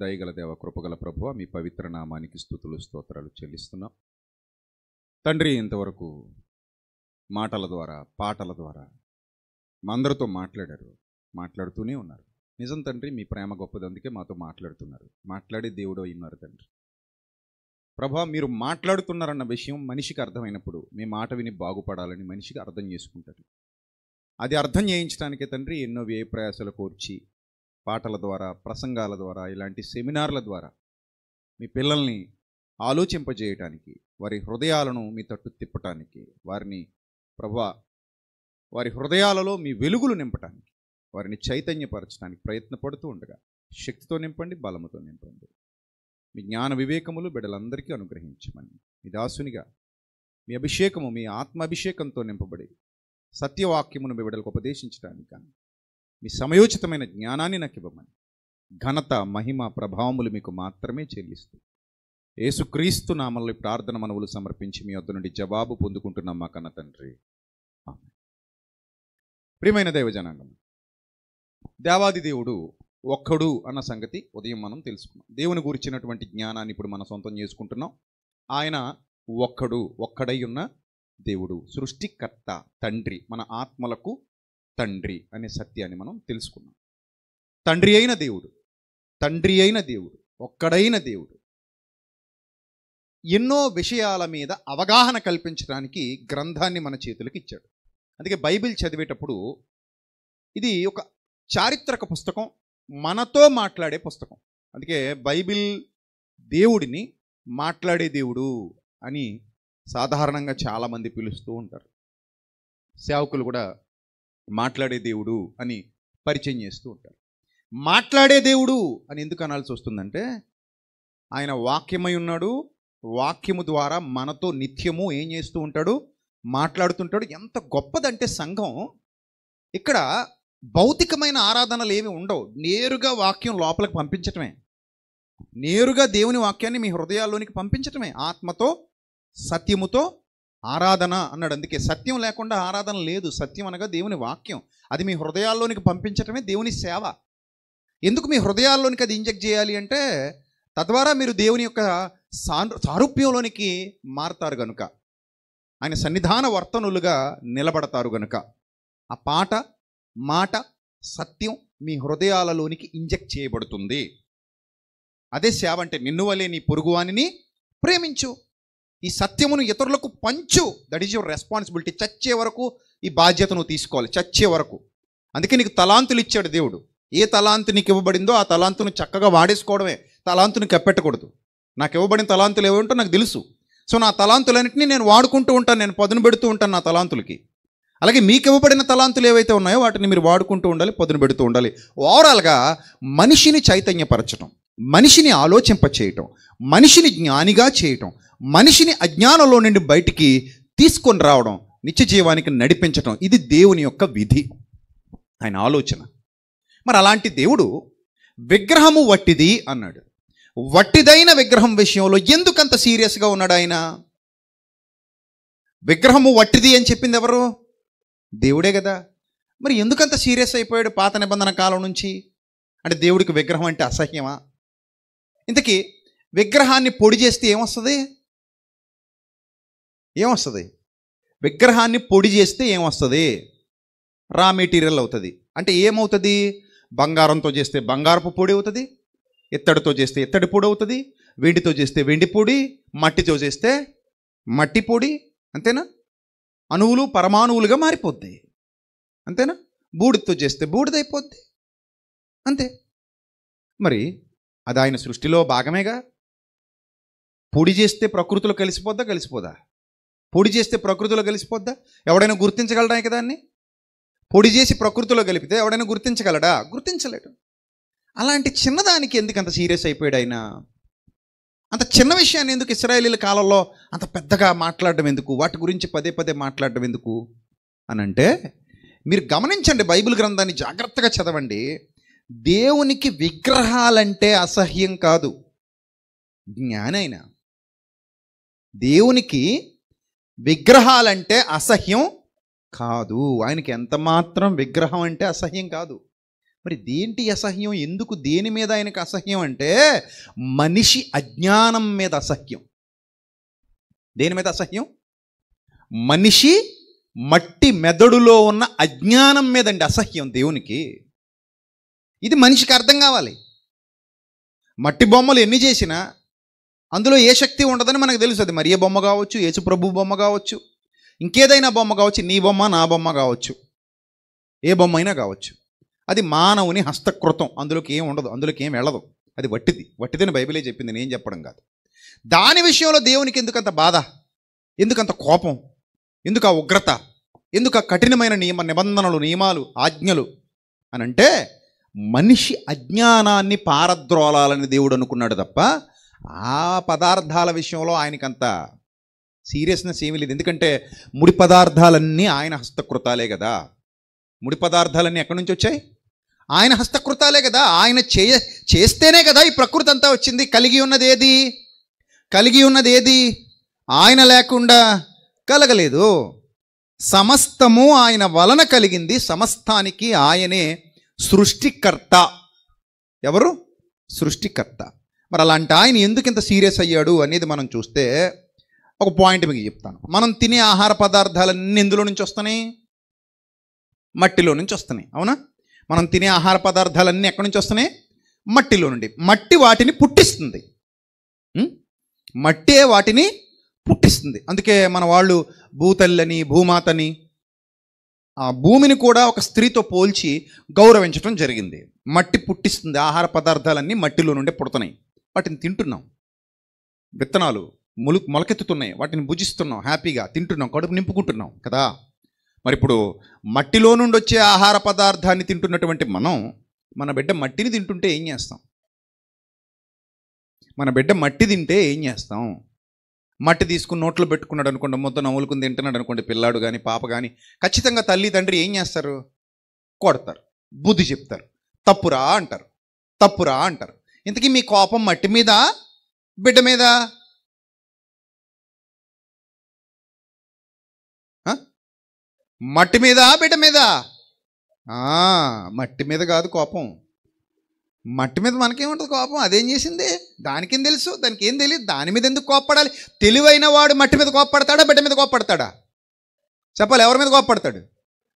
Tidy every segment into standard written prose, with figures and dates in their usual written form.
దయగల దేవ, కృపగల ప్రభువ, మీ పవిత్ర నామానికి స్తుతులు స్తోత్రాలు చెల్లిస్తున్నాం తండ్రి. ఇంతవరకు మాటల ద్వారా, పాటల ద్వారా మా అందరితో మాట్లాడుతూనే ఉన్నారు. నిజం తండ్రి, మీ ప్రేమ గొప్పది, అందుకే మాతో మాట్లాడుతున్నారు. మాట్లాడే దేవుడు అయినారు తండ్రి. ప్రభా, మీరు మాట్లాడుతున్నారన్న విషయం మనిషికి అర్థమైనప్పుడు మీ మాట విని బాగుపడాలని మనిషికి అర్థం చేసుకుంటాడు. అది అర్థం చేయించడానికే తండ్రి ఎన్నో వ్యయ ప్రయాసాలు కోర్చి పాటల ద్వారా, ప్రసంగాల ద్వారా, ఇలాంటి సెమినార్ల ద్వారా మీ పిల్లల్ని ఆలోచింపజేయటానికి, వారి హృదయాలను మీ తట్టు తిప్పటానికి, వారిని ప్రభా వారి హృదయాలలో మీ వెలుగులు నింపటానికి, వారిని చైతన్యపరచడానికి ప్రయత్నపడుతూ ఉండగా శక్తితో నింపండి, బలముతో నింపండి. మీ జ్ఞాన వివేకములు బిడ్డలందరికీ అనుగ్రహించమని మీ దాసునిగా మీ అభిషేకము, మీ ఆత్మాభిషేకంతో నింపబడి సత్యవాక్యమును మీ బిడ్డలకు ఉపదేశించడానికి కానీ మీ సమయోచితమైన జ్ఞానాన్ని నాకు ఇవ్వమని ఘనత, మహిమ, ప్రభావములు మీకు మాత్రమే చెల్లిస్తూ యేసుక్రీస్తు నామములో ప్రార్థన మనవులు సమర్పించి మీ వద్ద నుండి జవాబు పొందుకుంటున్నాం మా కన్న తండ్రి. ప్రియమైన దైవజనాంగం, దేవాది దేవుడు ఒక్కడు అన్న సంగతి ఉదయం మనం తెలుసుకున్నాం. దేవుని గురించినటువంటి జ్ఞానాన్ని ఇప్పుడు మనం సొంతం చేసుకుంటున్నాం. ఆయన ఒక్కడై ఉన్న దేవుడు, సృష్టికర్త, తండ్రి, మన ఆత్మలకు తండ్రి అనే సత్యాన్ని మనం తెలుసుకున్నాం. తండ్రి అయిన దేవుడు, ఒక్కడైన దేవుడు ఎన్నో విషయాల మీద అవగాహన కల్పించడానికి గ్రంథాన్ని మన చేతులకు ఇచ్చాడు. అందుకే బైబిల్ చదివేటప్పుడు ఇది ఒక చారిత్రక పుస్తకం, మనతో మాట్లాడే పుస్తకం. అందుకే బైబిల్ దేవుడిని మాట్లాడే దేవుడు అని సాధారణంగా చాలామంది పిలుస్తూ ఉంటారు. సేవకులు కూడా మాట్లాడే దేవుడు అని పరిచయం చేస్తూ ఉంటారు. మాట్లాడే దేవుడు అని ఎందుకు అనాల్సి వస్తుందంటే, ఆయన వాక్యమై ఉన్నాడు. వాక్యము ద్వారా మనతో నిత్యము ఏం చేస్తూ ఉంటాడు? మాట్లాడుతుంటాడు. ఎంత గొప్పదంటే సంఘం, ఇక్కడ భౌతికమైన ఆరాధనలు ఏమి ఉండవు. నేరుగా వాక్యం లోపలికి పంపించటమే, నేరుగా దేవుని వాక్యాన్ని మీ హృదయాల్లోనికి పంపించటమే. ఆత్మతో, సత్యముతో ఆరాధన అన్నాడు. అందుకే సత్యం లేకుండా ఆరాధన లేదు. సత్యం అనగా దేవుని వాక్యం, అది మీ హృదయాల్లోనికి పంపించటమే దేవుని సేవ. ఎందుకు మీ హృదయాల్లోనికి అది ఇంజెక్ట్ చేయాలి అంటే, తద్వారా మీరు దేవుని యొక్క సారూప్యంలోనికి మారతారు గనుక, ఆయన సన్నిధాన వర్తనులుగా నిలబడతారు గనుక ఆ పాట, మాట, సత్యం మీ హృదయాలలోనికి ఇంజెక్ట్ చేయబడుతుంది. అదే సేవ అంటే. నిన్ను వలే నీ పొరుగువానిని ప్రేమించు, ఈ సత్యమును ఇతరులకు పంచు. That is your responsibility. చచ్చే వరకు ఈ బాధ్యతను తీసుకోవాలి, చచ్చే వరకు. అందుకే నీకు తలాంతులు ఇచ్చాడు దేవుడు. ఏ తలాంతు నీకు ఇవ్వబడిందో ఆ తలాంతును చక్కగా వాడేసుకోవడమే. తలాంతుని కప్పెట్టకూడదు. నాకు ఇవ్వబడిన తలాంతులు ఏమిటో నాకు తెలుసు. సో నా తలాంతులన్నింటినీ నేను వాడుకుంటూ ఉంటాను, నేను పదును పెడుతూ ఉంటాను నా తలాంతులకి. అలాగే మీకు ఇవ్వబడిన తలాంతులు ఏవైతే ఉన్నాయో వాటిని మీరు వాడుకుంటూ ఉండాలి, పదును పెడుతూ ఉండాలి. ఓవరాల్గా మనిషిని చైతన్యపరచడం, మనిషిని ఆలోచింపచేయటం, మనిషిని జ్ఞానిగా చేయటం, మనిషిని అజ్ఞానంలో నుండి బయటికి తీసుకొని రావడం, నిత్య జీవానికి నడిపించటం, ఇది దేవుని యొక్క విధి, ఆయన ఆలోచన. మరి అలాంటి దేవుడు విగ్రహము వట్టిది అన్నాడు. వట్టిదైన విగ్రహం విషయంలో ఎందుకంత సీరియస్గా ఉన్నాడు ఆయన? విగ్రహము వట్టిది అని చెప్పింది ఎవరు? దేవుడే కదా. మరి ఎందుకంత సీరియస్ అయిపోయాడు పాత నిబంధన కాలం నుంచి? అంటే దేవుడికి విగ్రహం అంటే అసహ్యమా? ఇంతకీ విగ్రహాన్ని పొడి చేస్తే ఏమొస్తుంది? విగ్రహాన్ని పొడి చేస్తే ఏమొస్తుంది? రా మెటీరియల్ అవుతుంది. అంటే ఏమవుతుంది? బంగారంతో చేస్తే బంగారపు పొడి అవుతుంది, ఇత్తడితో చేస్తే ఇత్తడి పొడి అవుతుంది, వెండితో చేస్తే వెండి పొడి, మట్టితో చేస్తే మట్టి పొడి. అంతేనా? అణువులు పరమాణువులుగా మారిపోద్ది. అంతేనా? బూడిదతో చేస్తే బూడిదైపోద్ది. అంతే. మరి అది ఆయన సృష్టిలో భాగమేగా. పొడి చేస్తే ప్రకృతిలో కలిసిపోదా? పొడి చేస్తే ప్రకృతిలో కలిసిపోద్దా? ఎవడైనా గుర్తించగలడా ఇక దాన్ని? పొడి చేసి ప్రకృతిలో కలిపితే ఎవడైనా గుర్తించగలడా? గుర్తించలేడు. అలాంటి చిన్నదానికి ఎందుకు అంత సీరియస్ అయిపోయాడు ఆయన? అంత చిన్న విషయాన్ని ఎందుకు ఇశ్రాయేలీల కాలంలో అంత పెద్దగా మాట్లాడడం ఎందుకు? వాటి గురించి పదే పదే మాట్లాడడం ఎందుకు అని అంటే, మీరు గమనించండి, బైబిల్ గ్రంథాన్ని జాగ్రత్తగా చదవండి. దేవునికి విగ్రహాలంటే అసహ్యం కాదు, జ్ఞానైన. దేవునికి విగ్రహాలంటే అసహ్యం కాదు. ఆయనకి ఎంత మాత్రం విగ్రహం అంటే అసహ్యం కాదు. మరి దేంటి అసహ్యం? ఎందుకు, దేని మీద ఆయనకు అసహ్యం అంటే మనిషి అజ్ఞానం మీద అసహ్యం. దేని మీద అసహ్యం? మనిషి మట్టి మెదడులో ఉన్న అజ్ఞానం మీదండి అసహ్యం దేవునికి. ఇది మనిషికి అర్థం కావాలి. మట్టి బొమ్మలు ఎన్ని చేసినా అందులో ఏ శక్తి ఉండదని మనకు తెలుసు. అది మరియ బొమ్మ కావచ్చు, యేసు ప్రభు బొమ్మ కావచ్చు, ఇంకేదైనా బొమ్మ కావచ్చు, నీ బొమ్మ నా బొమ్మ కావచ్చు, ఏ బొమ్మ అయినా కావచ్చు. అది మానవుని హస్తకృతం. అందులోకి ఏం ఉండదు, అందులోకి ఏం వెళ్ళదు. అది వట్టిదని బైబిలే చెప్పింది, నేను చెప్పడం కాదు. దాని విషయంలో దేవునికి ఎందుకంత బాధ, ఎందుకంత కోపం, ఎందుకు ఆ ఉగ్రత, ఎందుకు ఆ కఠినమైన నిబంధనలు, నియమాలు, ఆజ్ఞలు అని అంటే మనిషి అజ్ఞానాన్ని పారద్రోలాలని దేవుడు అనుకున్నాడు తప్ప ఆ పదార్థాల విషయంలో ఆయనకంత సీరియస్నెస్ ఏమీ లేదు. ఎందుకంటే ముడి పదార్థాలన్నీ ఆయన హస్తకృతాలే కదా. ముడి పదార్థాలన్నీ ఎక్కడి నుంచి వచ్చాయి? ఆయన హస్తకృతాలే కదా. ఆయన చేస్తేనే కదా ఈ ప్రకృతి అంతా వచ్చింది. కలిగి ఉన్నది ఏది? ఆయన లేకుండా కలగలేదు. సమస్తము ఆయన వలన కలిగింది. సమస్తానికి ఆయనే సృష్టికర్త. ఎవరు? సృష్టికర్త. మరి అలాంటి ఆయన ఎందుకు ఇంత సీరియస్ అయ్యాడు అనేది మనం చూస్తే ఒక పాయింట్ మీకు చెప్తాను. మనం తినే ఆహార పదార్థాలన్నీ ఎందులో నుంచి వస్తున్నాయి? మట్టిలో నుంచి వస్తున్నాయి, అవునా? మనం తినే ఆహార పదార్థాలన్నీ ఎక్కడి నుంచి వస్తున్నాయి? మట్టిలో నుండి. మట్టి వాటిని పుట్టిస్తుంది. మట్టే వాటిని పుట్టిస్తుంది. అందుకే మన వాళ్ళు భూతల్లని, భూమాతని, ఆ భూమిని కూడా ఒక స్త్రీతో పోల్చి గౌరవించడం జరిగింది. మట్టి పుట్టిస్తుంది. ఆహార పదార్థాలన్నీ మట్టిలో నుండి పుడుతున్నాయి. వాటిని తింటున్నాం. విత్తనాలు మొలకెత్తుతున్నాయి, వాటిని భుజిస్తున్నాం, హ్యాపీగా తింటున్నాం, కడుపు నింపుకుంటున్నాం కదా. మరి ఇప్పుడు మట్టిలో నుండి వచ్చే ఆహార పదార్థాన్ని తింటున్నటువంటి మన బిడ్డ మట్టిని తింటుంటే ఏం చేస్తాం? మన బిడ్డ మట్టి తింటే ఏం చేస్తాం? మట్టి తీసుకుని నోట్లో పెట్టుకున్నాడు అనుకోండి, మొత్తం నవ్వులుకుని తింటున్నాడు అనుకోండి, పిల్లాడు కానీ పాప కానీ, ఖచ్చితంగా తల్లి తండ్రి ఏం చేస్తారు? కొడతారు, బుద్ధి చెప్తారు, తప్పురా అంటారు. ఇంతకీ మీ కోపం మట్టి మీద, బిడ్డ మీద? మట్టి మీద, బిడ్డ మీద? మట్టి మీద కాదు కోపం. మట్టి మీద మనకేముంటుంది కోపం? అదేం చేసింది? దానికేం తెలుసు? దానికి ఏం తెలియదు. దాని మీద ఎందుకు కోప్పడాలి? తెలివైన వాడు మట్టి మీద కోప్పడతాడా, బిడ్డ మీద కోప్పడతాడా? చెప్పాలి. ఎవరి మీద కోప్పడతాడు?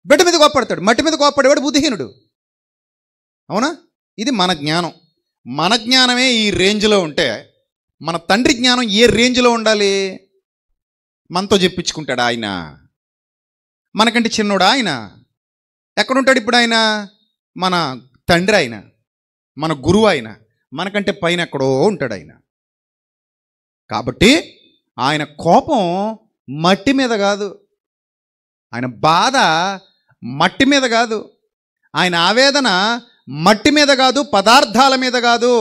బిడ్డ మీద కోప్పడతాడు. మట్టి మీద కోప్పడేవాడు బుద్ధిహీనుడు, అవునా? ఇది మన జ్ఞానం. మన జ్ఞానమే ఈ రేంజ్లో ఉంటే మన తండ్రి జ్ఞానం ఏ రేంజ్లో ఉండాలి? మనతో చెప్పించుకుంటాడు ఆయన. మనకంటే చిన్నోడా ఆయన? ఎక్కడుంటాడు ఇప్పుడు ఆయన? మన తండ్రి ఆయన, మన గురువు ఆయన. మనకంటే పైన ఎక్కడో ఉంటాడు ఆయన. కాబట్టి ఆయన కోపం మట్టి మీద కాదు, ఆయన బాధ మట్టి మీద కాదు, ఆయన ఆవేదన మట్టి మీద కాదు, పదార్థాల మీద కాదు.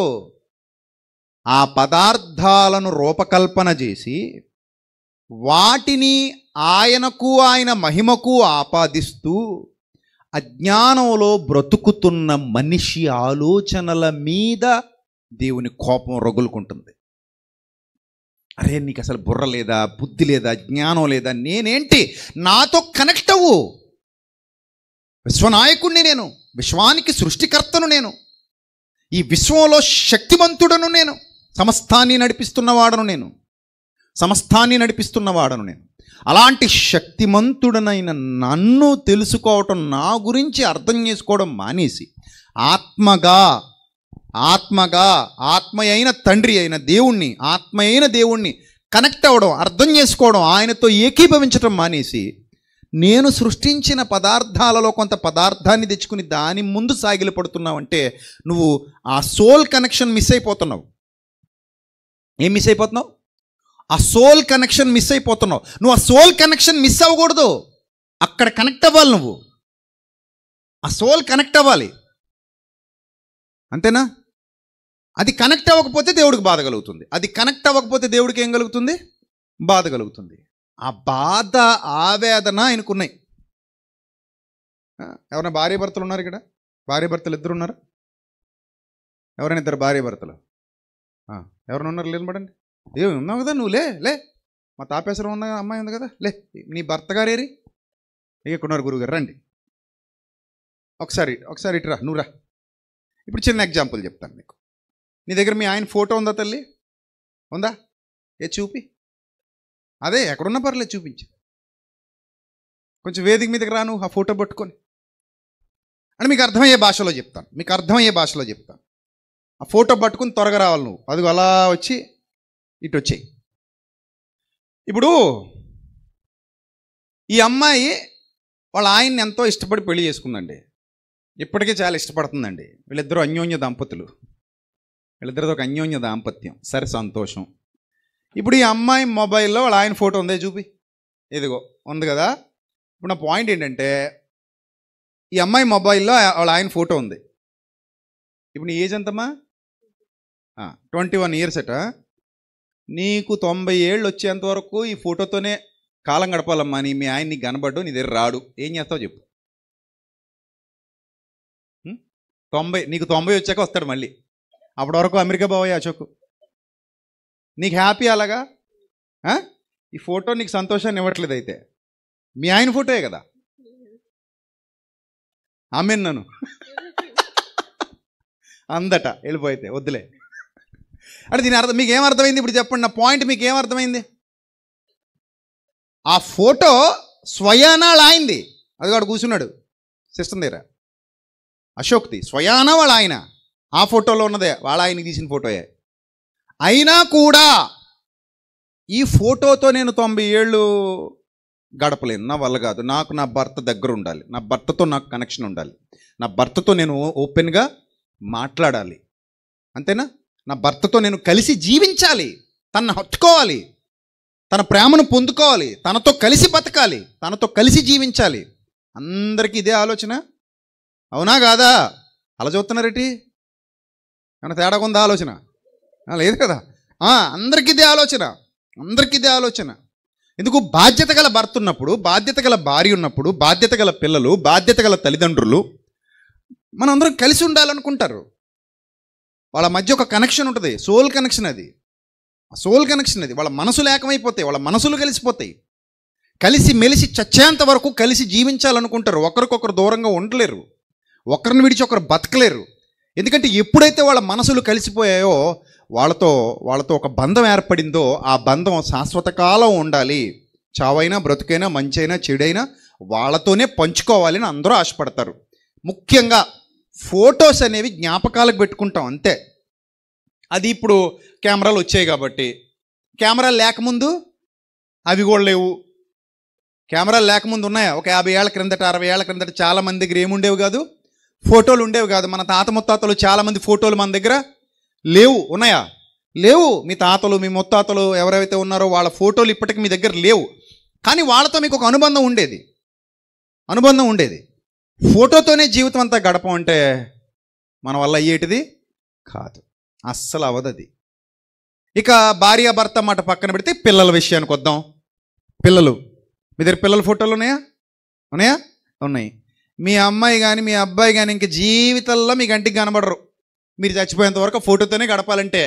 ఆ పదార్థాలను రూపకల్పన చేసి వాటిని ఆయనకు, ఆయన మహిమకు ఆపాదిస్తూ అజ్ఞానంలో బ్రతుకుతున్న మనిషి ఆలోచనల మీద దేవుని కోపం రగులుకుంటుంది. అరే, నీకు అసలు బుర్ర లేదా, బుద్ధి లేదా, జ్ఞానం లేదా? నేనేంటి? నాతో కనెక్ట్ అవ్వు. విశ్వనాయకుడిని నేను, విశ్వానికి సృష్టికర్తను నేను, ఈ విశ్వంలో శక్తివంతుడను నేను, సమస్తాన్ని నడిపిస్తున్నవాడను నేను. అలాంటి శక్తిమంతుడనైన నన్ను తెలుసుకోవటం, నా గురించి అర్థం చేసుకోవడం మానేసి ఆత్మయైన తండ్రి అయిన దేవుణ్ణి, ఆత్మయైన దేవుణ్ణి కనెక్ట్ అవ్వడం, అర్థం చేసుకోవడం, ఆయనతో ఏకీభవించడం మానేసి నేను సృష్టించిన పదార్థాలలో కొంత పదార్థాన్ని తెచ్చుకుని దాని ముందు సాగిలి పడుతున్నావు అంటే నువ్వు ఆ సోల్ కనెక్షన్ మిస్ అయిపోతున్నావు. ఏం మిస్ అయిపోతున్నావు? ఆ సోల్ కనెక్షన్ మిస్ అయిపోతున్నావు. నువ్వు ఆ సోల్ కనెక్షన్ మిస్ అవ్వకూడదు. అక్కడ కనెక్ట్ అవ్వాలి. నువ్వు ఆ సోల్ కనెక్ట్ అవ్వాలి, అంతేనా? అది కనెక్ట్ అవ్వకపోతే దేవుడికి బాధ కలుగుతుంది. అది కనెక్ట్ అవ్వకపోతే దేవుడికి ఏం కలుగుతుంది? బాధ కలుగుతుంది. ఆ బాధ, ఆవేదన ఆయనకున్నాయి. ఎవరైనా భార్య భర్తలు ఉన్నారు ఇక్కడ? భార్య భర్తలు ఇద్దరు ఉన్నారు? ఎవరైనా ఇద్దరు భార్య భర్తలు ఎవరైనా ఉన్నారు? లేనబడండి. ఏమి ఉన్నావు కదా నువ్వు? లే మా తాపేశ్వరం ఉన్న అమ్మాయి ఉంది కదా, లే. నీ భర్త గారు ఏరి? ఇక్కడున్నారు గురువుగారు, రండి. ఒకసారి ఇటురా, నువ్వు రా. ఇప్పుడు చిన్న ఎగ్జాంపుల్ చెప్తాను మీకు. నీ దగ్గర మీ ఆయన ఫోటో ఉందా తల్లి? ఉందా? చూపి. అదే ఎక్కడున్నా పర్లేదు చూపించు. కొంచెం వేదిక మీదకి రాను ఆ ఫోటో పట్టుకొని అని మీకు అర్థమయ్యే భాషలో చెప్తాను. ఆ ఫోటో పట్టుకుని త్వరగా రావాలి నువ్వు. అదిగో అలా వచ్చి ఇటు వచ్చేయి. ఇప్పుడు ఈ అమ్మాయి వాళ్ళ ఆయన్ని ఎంతో ఇష్టపడి పెళ్లి చేసుకుందండి. ఇప్పటికీ చాలా ఇష్టపడుతుందండి. వీళ్ళిద్దరూ అన్యోన్య దంపతులు. వీళ్ళిద్దరితో ఒక అన్యోన్య దాంపత్యం. సరే, సంతోషం. ఇప్పుడు ఈ అమ్మాయి మొబైల్లో వాళ్ళ ఆయన ఫోటో ఉందే చూపి. ఇదిగో ఉంది కదా. ఇప్పుడు నా పాయింట్ ఏంటంటే, ఈ అమ్మాయి మొబైల్లో వాళ్ళ ఆయన ఫోటో ఉంది. ఇప్పుడు నీ ఏజ్ ఎంతమ్మా? 21 years అట. నీకు 90 ఏళ్ళు వచ్చేంత వరకు ఈ ఫోటోతోనే కాలం గడపాలమ్మా. మీ ఆయన నీకు కనబడ్డు, నీ దగ్గర రాడు. ఏం చేస్తావు చెప్పు? 90, నీకు 90 వచ్చాక వస్తాడు మళ్ళీ. అప్పటి వరకు అమెరికా పోవయ్యా అశోక్. నీకు హ్యాపీ అలాగా? ఈ ఫోటో నీకు సంతోషాన్ని ఇవ్వట్లేదు. అయితే మీ ఆయన ఫోటోయే కదా. ఆమెన్ నన్ను అందట వెళ్ళిపోయితే వద్దులే అంటే దీని అర్థం మీకు ఏమర్థమైంది? ఇప్పుడు చెప్పండి, నా పాయింట్ మీకు ఏమర్థమైంది? ఆ ఫోటో స్వయానా ఆయనది. అది వాడు కూర్చున్నాడు సిస్టమ్ దగ్గర. అశోక్ది స్వయానా వాళ్ళ ఆయన. ఆ ఫోటోలో ఉన్నదే వాళ్ళ ఆయనకి తీసిన ఫోటోయే. అయినా కూడా ఈ ఫోటోతో నేను 90 ఏళ్ళు గడపలేను, నా వల్ల కాదు. నాకు నా భర్త దగ్గర ఉండాలి, నా భర్తతో నాకు కనెక్షన్ ఉండాలి, నా భర్తతో నేను ఓపెన్గా మాట్లాడాలి. అంతేనా? నా భర్తతో నేను కలిసి జీవించాలి, తనను హత్తుకోవాలి, తన ప్రేమను పొందుకోవాలి, తనతో కలిసి బతకాలి, తనతో కలిసి జీవించాలి. అందరికీ ఇదే ఆలోచన, అవునా కాదా? అలా చూస్తున్నారేంటి? ఏమన్నా తేడా ఉందా ఆలోచన? లేదు కదా. అందరికీ ఇదే ఆలోచన. ఎందుకు? బాధ్యత గల భర్త ఉన్నప్పుడు, బాధ్యత గల భార్య ఉన్నప్పుడు, బాధ్యత గల పిల్లలు, బాధ్యత గల తల్లిదండ్రులు మనం అందరం కలిసి ఉండాలనుకుంటారు. వాళ్ళ మధ్య ఒక కనెక్షన్ ఉంటుంది, సోల్ కనెక్షన్. అది సోల్ కనెక్షన్. అది వాళ్ళ మనసులు ఏకమైపోతాయి, వాళ్ళ మనసులు కలిసిపోతాయి. కలిసి మెలిసి చచ్చేంత వరకు కలిసి జీవించాలనుకుంటారు. ఒకరికొకరు దూరంగా ఉండలేరు, ఒకరిని విడిచి ఒకరు బతకలేరు. ఎందుకంటే ఎప్పుడైతే వాళ్ళ మనసులు కలిసిపోయాయో వాళ్ళతో ఒక బంధం ఏర్పడిందో ఆ బంధం శాశ్వత కాలం ఉండాలి. చావైనా బ్రతుకైనా మంచైనా చెడైనా వాళ్ళతోనే పంచుకోవాలని అందరూ ఆశపడతారు. ముఖ్యంగా ఫొటోస్ అనేవి జ్ఞాపకాలకు పెట్టుకుంటాం అంతే. అది ఇప్పుడు కెమెరాలు వచ్చాయి కాబట్టి. కెమెరాలు లేకముందు అవి కూడా లేవు. కెమెరాలు లేకముందు ఉన్నాయా? ఒక 50 ఏళ్ల క్రిందట, 60 ఏళ్ల క్రిందట చాలామంది దగ్గర ఏముండేవి కాదు, ఫోటోలు ఉండేవి కాదు. మన తాత ముత్తాతలు చాలామంది ఫోటోలు మన దగ్గర లేవు. ఉన్నాయా? లేవు. మీ తాతలు, మీ ముత్తాతలు ఎవరైతే ఉన్నారో వాళ్ళ ఫోటోలు ఇప్పటికీ మీ దగ్గర లేవు. కానీ వాళ్ళతో మీకు ఒక అనుబంధం ఉండేది. ఫోటోతోనే జీవితం అంతా గడపమంటే మన వల్ల అయ్యేటిది కాదు, అస్సలు అవ్వదు అది. ఇక భార్యాభర్త మాట పక్కన పెడితే పిల్లల విషయానికి వద్దాం. పిల్లలు, మీ దగ్గర పిల్లల ఫోటోలు ఉన్నాయా? ఉన్నాయి. మీ అమ్మాయి కానీ మీ అబ్బాయి కానీ ఇంక జీవితంలో మీ కంటికి కనబడరు. మీరు చచ్చిపోయేంత వరకు ఫోటోతోనే గడపాలంటే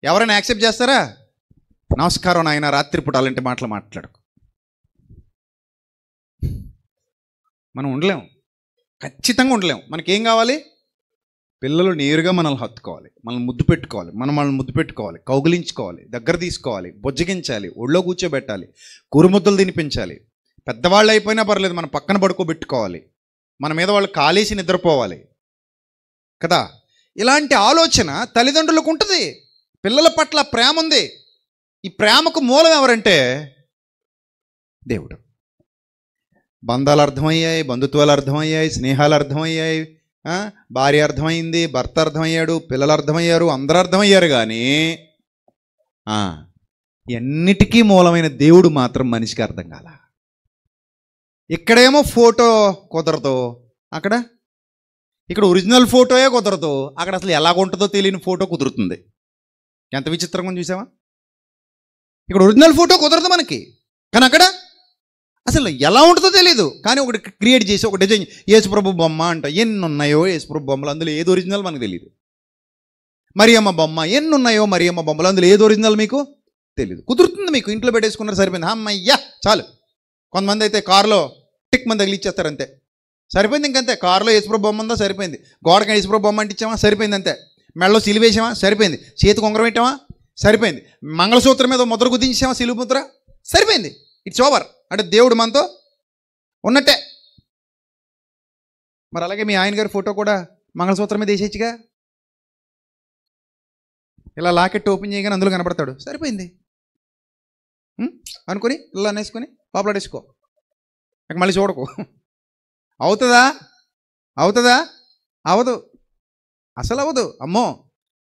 ఎవరైనా యాక్సెప్ట్ చేస్తారా? నమస్కారం నాయన, రాత్రిపూట అలాంటి మాటలు మాట్లాడకు. మనం ఉండలేము, ఖచ్చితంగా ఉండలేము. మనకేం కావాలి? పిల్లలు నేరుగా మనల్ని హత్తుకోవాలి, మనల్ని ముద్దు పెట్టుకోవాలి, కౌగిలించుకోవాలి, దగ్గర తీసుకోవాలి, బొజ్జగించాలి, ఒళ్ళో కూర్చోబెట్టాలి, కూరముద్దలు తినిపించాలి. పెద్దవాళ్ళు అయిపోయినా పర్లేదు, మన పక్కన పడుకోబెట్టుకోవాలి, మన మీద వాళ్ళు కాలేసి నిద్రపోవాలి కదా. ఇలాంటి ఆలోచన తల్లిదండ్రులకు ఉంటుంది. పిల్లల పట్ల ప్రేమ ఉంది. ఈ ప్రేమకు మూలం ఎవరంటే దేవుడు. బంధాలు అర్థమయ్యాయి, బంధుత్వాలు అర్థమయ్యాయి, స్నేహాలు అర్థమయ్యాయి, భార్య అర్థమైంది, భర్త అర్థమయ్యాడు, పిల్లలు అర్థమయ్యారు, అందరూ అర్థమయ్యారు. కానీ ఎన్నిటికీ మూలమైన దేవుడు మాత్రం మనిషికి అర్థం కాల. ఇక్కడేమో ఫోటో కుదరదు, ఇక్కడ ఒరిజినల్ ఫోటోయే కుదరదు, అక్కడ అసలు ఎలాగుంటుందో తెలియని ఫోటో కుదురుతుంది. ఎంత విచిత్రంగా చూసావా? ఇక్కడ ఒరిజినల్ ఫోటో కుదరదు మనకి, కానీ అక్కడ అసలు ఎలా ఉంటుందో తెలియదు. కానీ ఒకటి క్రియేట్ చేసి ఒక డిజైన్, యేసుప్రభు బొమ్మ అంట, ఎన్ని ఉన్నాయో యేసుప్రభు బొమ్మలు, అందులో ఏది ఒరిజినల్ మనకు తెలియదు. మరియమ్మ బొమ్మ, ఎన్ని ఉన్నాయో మరియమ్మ బొమ్మలు, అందులో ఏది ఒరిజినల్ మీకు తెలియదు. కుదురుతుంది మీకు, ఇంట్లో పెట్టేసుకున్నారు, సరిపోయింది, అమ్మయ్యా చాలు. కొంతమంది అయితే కారులో టిక్ మంది తగిలిచ్చేస్తారు అంతే. సరిపోయింది. ఇంకంతే. కారులో యేసుప్రభు బొమ్మ ఉందా, సరిపోయింది. గోడకి యేసుప్రభు బొమ్మ అంటించామా, సరిపోయింది. అంతే. మెడలో సిలువ వేసామా, సరిపోయింది. చేతికి ఉంగరం పెట్టామా, సరిపోయింది. మంగళసూత్రం మీద ముద్ర గుద్దించామా, సిలువ ముద్ర, సరిపోయింది. It's over. అంటే దేవుడు మనతో ఉన్నట్టే. మరి అలాగే మీ ఆయన గారి ఫోటో కూడా మంగళసూత్రం మీద వేసేయచ్చుగా. ఇలా లాకెట్ ఓపెన్ చేయగానే అందులో కనబడతాడు, సరిపోయింది అనుకుని ఇలా అనేసుకొని పాపలాడేసుకో, ఇక మళ్ళీ చూడకు. అవుతుందా? అవుతుందా? అవదు, అసలు అవ్వదు. అమ్మో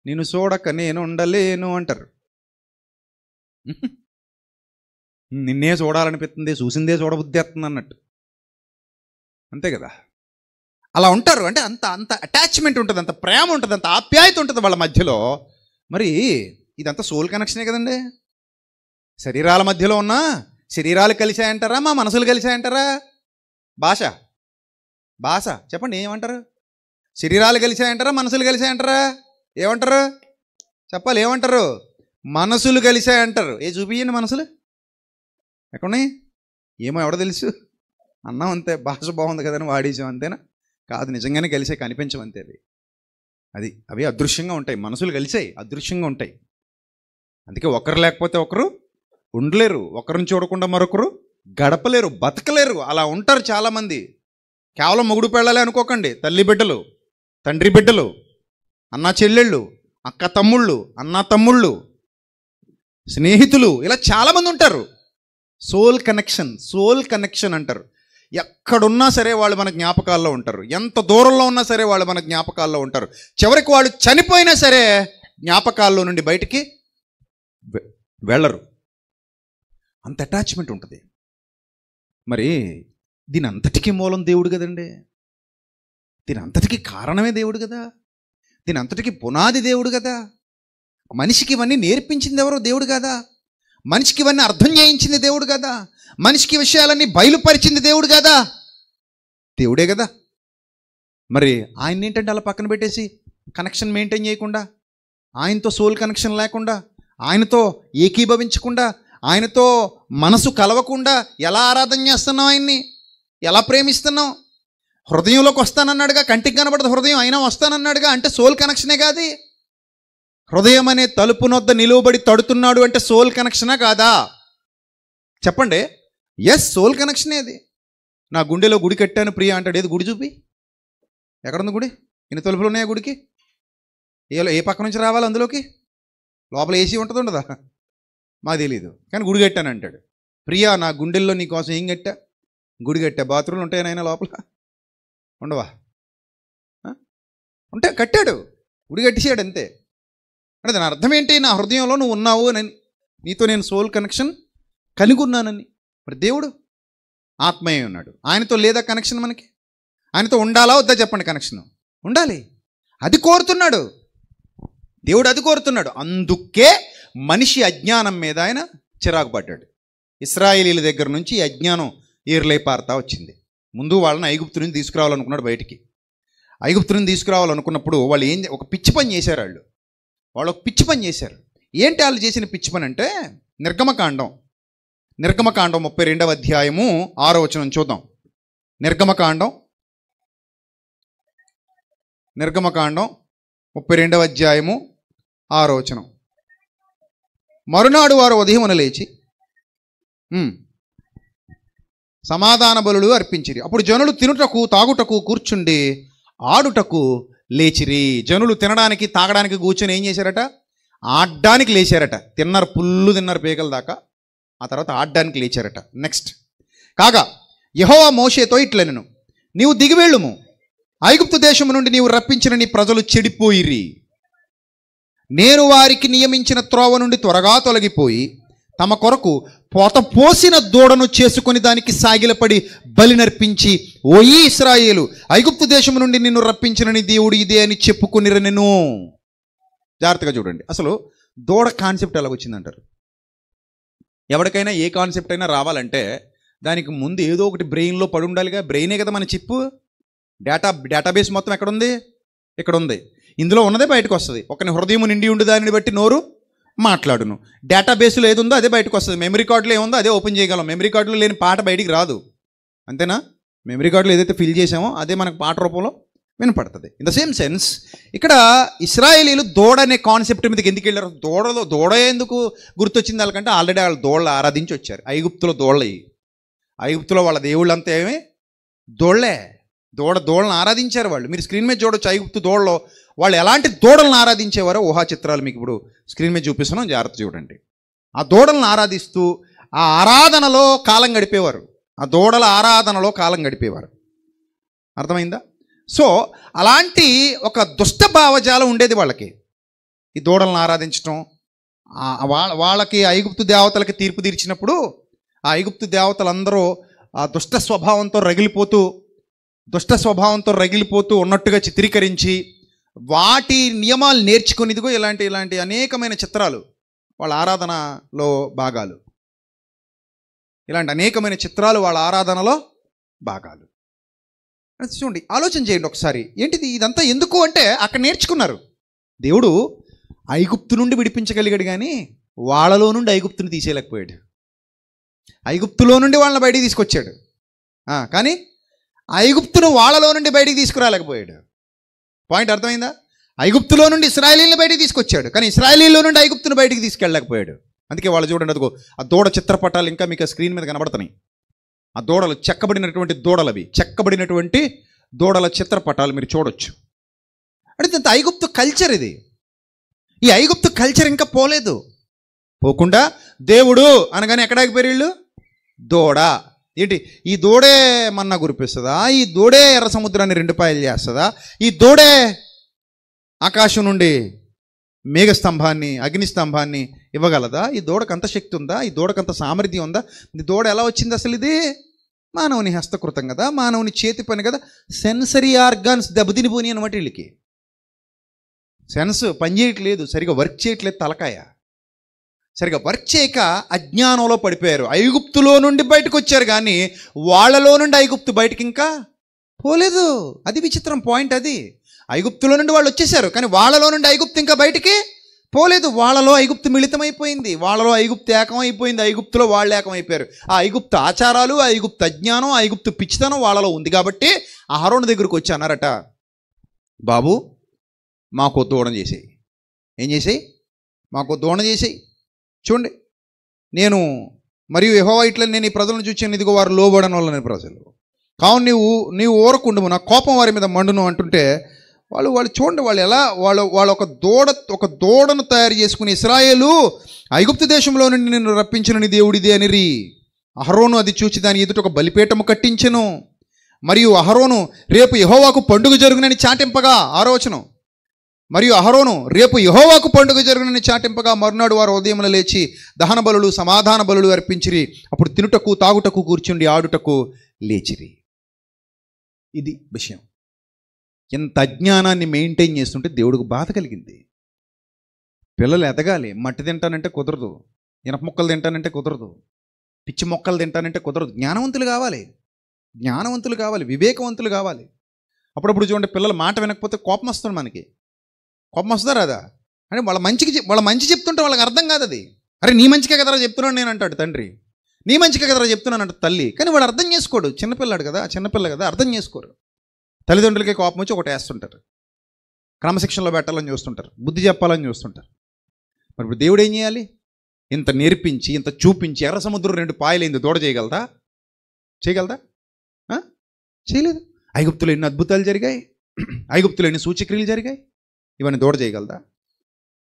నిన్ను చూడక నేను ఉండలేను అంటారు. నిన్నే చూడాలనిపిస్తుంది, చూసిందే చూడబుద్ధి వస్తుంది అన్నట్టు. అంతే కదా. అలా ఉంటారు. అంటే అంత అంత అటాచ్మెంట్ ఉంటుంది, అంత ప్రేమ ఉంటుంది, అంత ఆప్యాయత ఉంటుంది వాళ్ళ మధ్యలో. మరి ఇదంతా సోల్ కనెక్షనే కదండి. శరీరాల మధ్యలో ఉన్న శరీరాలు కలిసాయంటారా, మా మనసులు కలిసాయంటారా? భాష భాష చెప్పండి, ఏమంటారు? శరీరాలు కలిసాయంటారా, మనసులు కలిసాయంటారా? ఏమంటారు చెప్పాలి, ఏమంటారు? మనసులు కలిసాయంటారు. చూపియండి మనసులు ఎక్కడున్నాయి? ఏమో ఎవడో తెలుసు, అన్నాం అంతే, భాష బాగుంది కదని వాడేసాం అంతేనా? కాదు, నిజంగానే కలిసే, కనిపించమంతే. అది అవి అదృశ్యంగా ఉంటాయి. మనసులు కలిసాయి, అదృశ్యంగా ఉంటాయి. అందుకే ఒకరు లేకపోతే ఒకరు ఉండలేరు, ఒకరిని చూడకుండా మరొకరు గడపలేరు, బతకలేరు. అలా ఉంటారు చాలామంది. కేవలం మొగుడు పెళ్ళాలి అనుకోకండి. తల్లి బిడ్డలు, తండ్రి బిడ్డలు, అన్న చెల్లెళ్ళు, అక్క తమ్ముళ్ళు, అన్న తమ్ముళ్ళు, స్నేహితులు, ఇలా చాలామంది ఉంటారు. సోల్ కనెక్షన్, సోల్ కనెక్షన్ అంటారు. ఎక్కడున్నా సరే వాళ్ళు మన జ్ఞాపకాల్లో ఉంటారు. ఎంత దూరంలో ఉన్నా సరే వాళ్ళు మన జ్ఞాపకాల్లో ఉంటారు. చివరికి వాళ్ళు చనిపోయినా సరే జ్ఞాపకాల్లో నుండి బయటికి వెళ్ళరు. అంత అటాచ్మెంట్ ఉంటుంది. మరి దీని అంతటికీ మూలం దేవుడు కదండి. దీని అంతటికీ కారణమే దేవుడు కదా. దీని అంతటికీ పునాది దేవుడు కదా. మనిషికి ఇవన్నీ నేర్పించింది ఎవరో? దేవుడు కదా. మనిషికి ఇవన్నీ అర్థం చేయించింది దేవుడు కదా. మనిషికి విషయాలన్నీ బయలుపరిచింది దేవుడు కదా. దేవుడే కదా. మరి ఆయన ఏంటంటే అలా పక్కన పెట్టేసి కనెక్షన్ మెయింటైన్ చేయకుండా, ఆయనతో సోల్ కనెక్షన్ లేకుండా, ఆయనతో ఏకీభవించకుండా, ఆయనతో మనసు కలవకుండా ఎలా ఆరాధన చేస్తున్నాం? ఆయన్ని ఎలా ప్రేమిస్తున్నాం? హృదయంలోకి వస్తానన్నాడుగా, కంటికి కనబడదు హృదయం, అయినా వస్తానన్నాడుగా. అంటే సోల్ కనెక్షనే కాదు. హృదయం అనే తలుపు నొద్ద నిలువబడి తడుతున్నాడు అంటే సోల్ కనెక్షనా కాదా? చెప్పండి. ఎస్, సోల్ కనెక్షనే అది. నా గుండెలో గుడి కట్టాను ప్రియ అంటాడు. ఏది గుడి చూపి, ఎక్కడుంది గుడి? ఎన్ని తలుపులు ఉన్నాయా గుడికి? ఏ పక్క నుంచి రావాలి అందులోకి? లోపల ఏసీ ఉంటుంది ఉండదా? మాకు తెలీదు, కానీ గుడి కట్టాను అంటాడు. ప్రియా, నా గుండెల్లో నీ కోసం ఏం కట్టా? గుడి కట్టా. బాత్రూమ్లు ఉంటాయనైనా లోపల? ఉండవా? ఉంటే కట్టాడు, గుడి కట్టేసాడు అంతే. అంటే దాని అర్థం ఏంటి? నా హృదయంలో నువ్వు ఉన్నావు, నీతో నేను సోల్ కనెక్షన్ కలిగి ఉన్నానని. మరి దేవుడు ఆత్మయ్య ఉన్నాడు. ఆయనతో లేదా కనెక్షన్? మనకి ఆయనతో ఉండాలా వద్దా చెప్పండి? కనెక్షన్ ఉండాలి. అది కోరుతున్నాడు దేవుడు, అది కోరుతున్నాడు. అందుకే మనిషి అజ్ఞానం మీద ఆయన చిరాకు పడ్డాడు. ఇశ్రాయేలీల దగ్గర నుంచి ఈ అజ్ఞానం ఏర్లై పారుతా వచ్చింది. ముందు వాళ్ళని ఐగుప్తు నుంచి తీసుకురావాలనుకున్నాడు బయటికి. ఐగుప్తు నుంచి తీసుకురావాలనుకున్నప్పుడు వాళ్ళు ఒక పిచ్చి పని చేశారు. వాళ్ళు ఒక పిచ్చి పని చేశారు. ఏంటి వాళ్ళు చేసిన పిచ్చి పని అంటే, నిర్గమకాండం 32వ అధ్యాయము 6వ వచనం చూద్దాం. నిర్గమకాండం 32వ అధ్యాయము 6వ వచనం. మరునాడు వారు ఉదయమున లేచి సమాధాన బలులు అర్పించిరి. అప్పుడు జనులు తినుటకు తాగుటకు కూర్చుండి ఆడుటకు లేచిరి. జనులు తినడానికి తాగడానికి కూర్చొని ఏం చేశారట? ఆడడానికి లేచారట. తిన్నారు, పుల్లు తిన్నారు పేకల దాకా. ఆ తర్వాత ఆడడానికి లేచారట. నెక్స్ట్, కాగా యెహోవా మోషేతో ఇట్లనెను, నీవు దిగివెళ్ళుము, ఐగుప్తు దేశము నుండి నీవు రప్పించిన నీ ప్రజలు చెడిపోయిరి. నేను వారికి నియమించిన త్రోవ నుండి త్వరగా తొలగిపోయి తమ కొరకు పోత పోసిన దూడను చేసుకొని దానికి సాగిలపడి బలి నర్పించి, ఓయి ఇశ్రాయేలు, ఐగుప్తు దేశము నుండి నిన్ను రప్పించిన నీ దేవుడు ఇదే అని చెప్పుకొనిరు. నేను జాగ్రత్తగా చూడండి. అసలు దూడ కాన్సెప్ట్ ఎలాగొచ్చిందంటారు? ఎవరికైనా ఏ కాన్సెప్ట్ అయినా రావాలంటే దానికి ముందు ఏదో ఒకటి బ్రెయిన్లో పడి ఉండాలిగా. బ్రెయినే కదా మన చిప్పు. డేటాబేస్ మొత్తం ఎక్కడుంది? ఇక్కడ ఉంది. ఇందులో ఉన్నదే బయటకు వస్తుంది. ఒకని హృదయం నిండి ఉండి దానిని బట్టి నోరు మాట్లాడును. డేటాబేస్లో ఏది ఉందో అదే బయటకు వస్తుంది. మెమరీ కార్డులో ఏముందో అదే ఓపెన్ చేయగలం. మెమరీ కార్డులో లేని పాట బయటికి రాదు. అంతేనా? మెమరీ కార్డులో ఏదైతే ఫిల్ చేసామో అదే మనకు పాట రూపంలో వినపడుతుంది. ఇన్ ద సేమ్ సెన్స్ ఇక్కడ ఇశ్రాయేలీలు దూడ అనే కాన్సెప్ట్ మీదకి ఎందుకు వెళ్ళారు? దూడ ఎందుకు గుర్తొచ్చింది వాళ్ళకంటే ఆల్రెడీ వాళ్ళు దూడలు ఆరాధించి వచ్చారు. ఐగుప్తులో దూడలయ్యి, ఐగుప్తులో వాళ్ళ దేవుళ్ళంతా ఏమి దూడలే, దూడలను ఆరాధించారు వాళ్ళు. మీరు స్క్రీన్ మీద చూడొచ్చు ఐగుప్తు దూడలో వాళ్ళు ఎలాంటి దూడలను ఆరాధించేవారో ఊహా చిత్రాలు మీకు ఇప్పుడు స్క్రీన్ మీద చూపిస్తున్నాం, జాగ్రత్త చూడండి. ఆ దూడలను ఆరాధిస్తూ ఆ ఆరాధనలో కాలం గడిపేవారు, ఆ దూడల ఆరాధనలో కాలం గడిపేవారు. అర్థమైందా? సో అలాంటి ఒక దుష్ట భావజాలం ఉండేది వాళ్ళకి. ఈ దూడలను ఆరాధించడం, వాళ్ళకి ఐగుప్తు దేవతలకి తీర్పు తీర్చినప్పుడు ఆ ఐగుప్తు దేవతలందరూ ఆ దుష్ట స్వభావంతో రగిలిపోతూ ఉన్నట్టుగా చిత్రీకరించి వాటి నియమాలు నేర్చుకుని ఇదిగో ఇలాంటి అనేకమైన చిత్రాలు వాళ్ళ ఆరాధనలో భాగాలు, ఇలాంటి అనేకమైన చిత్రాలు వాళ్ళ ఆరాధనలో భాగాలు. చూడండి, ఆలోచన చేయండి ఒకసారి. ఏంటిది ఇదంతా ఎందుకు అంటే అక్కడ నేర్చుకున్నారు. దేవుడు ఐగుప్తు నుండి విడిపించగలిగాడు కానీ వాళ్ళలో నుండి ఐగుప్తుని తీసేయలేకపోయాడు. ఐగుప్తులో నుండి వాళ్ళని బయటికి తీసుకొచ్చాడు కానీ ఐగుప్తును వాళ్ళలో నుండి బయటికి తీసుకురాలేకపోయాడు. పాయింట్ అర్థమైందా? ఐగుప్తులో నుండి ఇశ్రాయేలీని బయటికి తీసుకొచ్చాడు కానీ ఇశ్రాయేలీలో నుండి ఐగుప్తును బయటికి తీసుకెళ్ళలేకపోయాడు. అందుకే వాళ్ళు చూడండి, అదిగో ఆ దూడ చిత్రపటాలు ఇంకా మీకు స్క్రీన్ మీద కనబడుతున్నాయి. ఆ దూడలు చెక్కబడినటువంటి దూడల చిత్రపటాలు మీరు చూడొచ్చు. అంటే ఐగుప్తు కల్చర్ ఇది. ఈ ఐగుప్తు కల్చర్ ఇంకా పోకుండా దేవుడు అనగానే ఎక్కడ ఆగిపోయారు వీళ్ళు? దూడ. ఏంటి ఈ దూడే మన్నా కురిపిస్తుందా? ఈ దూడే ఎర్ర సముద్రాన్ని 2 పాయలు చేస్తుందా? ఈ దూడే ఆకాశం నుండి మేఘస్తంభాన్ని అగ్నిస్తంభాన్ని ఇవ్వగలదా? ఈ దూడకు అంత శక్తి ఉందా? ఈ దూడకు అంత సామర్థ్యం ఉందా? ఈ దూడ ఎలా వచ్చింది అసలు? ఇది మానవుని హస్తకృతం కదా, మానవుని చేతి పని కదా. సెన్సరీ ఆర్గాన్స్ దెబ్బతినిపోయి అనమాట. వీళ్ళకి సెన్స్ పనిచేయట్లేదు, సరిగా వర్క్ చేయట్లేదు, తలకాయ సరిగా వర్క్ చేయక అజ్ఞానంలో పడిపోయారు. ఐగుప్తులో నుండి బయటకు వచ్చారు కానీ వాళ్ళలో నుండి ఐగుప్తు బయటకి ఇంకా పోలేదు. అది విచిత్రం పాయింట్. అది ఐగుప్తులో నుండి వాళ్ళు వచ్చేసారు కానీ వాళ్ళలో నుండి ఐగుప్తు ఇంకా బయటికి పోలేదు. వాళ్ళలో ఐగుప్తు మిళితమైపోయింది, వాళ్ళలో ఐగుప్తు ఏకమైపోయింది, ఐగుప్తులో వాళ్ళు ఏకమైపోయారు. ఆ ఐగుప్తు ఆచారాలు, ఆ ఐగుప్తు అజ్ఞానం, ఆ ఐగుప్తు పిచ్చితనం వాళ్ళలో ఉంది కాబట్టి అహరోను దగ్గరకు వచ్చి అన్నారట, బాబు మాకు దూడం చేసేయి. ఏం చేసేయి? మాకు దూడం చేసేయి. చూడండి, నేను మరియు యెహోవా ఇట్లా నేను ఈ ప్రజలను చూచాను, ఇదిగో వారు లోబడని వాళ్ళని ప్రజలు కావున నీవు ఊరకుండుము, నా కోపం వారి మీద మండును అంటుంటే వాళ్ళు చూడండి, వాళ్ళు ఎలా వాళ్ళు ఒక దూడను తయారు చేసుకుని ఇశ్రాయేలు ఐగుప్తు దేశంలో నుండి నిన్ను రప్పించిన నీ దేవుడిదే అనిరి. అహరోను అది చూచి దాని ఎదుట ఒక బలిపీఠము కట్టించెను. మరియు అహరోను రేపు యెహోవాకు పండుగ జరుగునని చాటింపగా, 6వ వచనం, మరియు అహరోను రేపు యెహోవాకు పండుగ జరుగునని చాటింపగా మరునాడు వారు ఉదయమున లేచి దహన బలులు సమాధాన బలులు అర్పించిరి. అప్పుడు తినుటకు తాగుటకు కూర్చుండి ఆడుటకు లేచిరి. ఇది విషయం. ఎంత అజ్ఞానాన్ని మెయింటైన్ చేస్తుంటే దేవుడికి బాధ కలిగింది. పిల్లలు ఎదగాలి, మట్టి తింటానంటే కుదరదు, ఇనప మొక్కలు తింటానంటే కుదరదు, పిచ్చి మొక్కలు తింటానంటే కుదరదు. జ్ఞానవంతులు కావాలి, వివేకవంతులు కావాలి. అప్పుడప్పుడు చూడండి, పిల్లలు మాట వినకపోతే కోపం వస్తుంది. మనకి కోపం వస్తుందా రాదా? అంటే వాళ్ళ మంచి చెప్తుంటే వాళ్ళకి అర్థం కాదు. అది అరే నీ మంచికే కదరా చెప్తున్నాను నేను అంటాడు తండ్రి, నీ మంచికే కదరా చెప్తున్నాను అంటే తల్లి. కానీ వాడు అర్థం చేసుకోడు, చిన్నపిల్ల కదా, అర్థం చేసుకోరు. తల్లిదండ్రులకే కోపం వచ్చి ఒకటి వేస్తుంటారు, క్రమశిక్షణలో పెట్టాలని చూస్తుంటారు, బుద్ధి చెప్పాలని చూస్తుంటారు. మరి ఇప్పుడు దేవుడు ఏం చేయాలి? ఇంత నేర్పించి, ఇంత చూపించి, ఎర్ర సముద్రం 2 పాయలైంది, దూడ చేయగలదా? చేయలేదు. ఐగుప్తులో ఎన్ని అద్భుతాలు జరిగాయి, ఐగుప్తులో ఎన్ని సూచక్రియలు జరిగాయి, ఇవన్నీ దూడ చేయగలదా?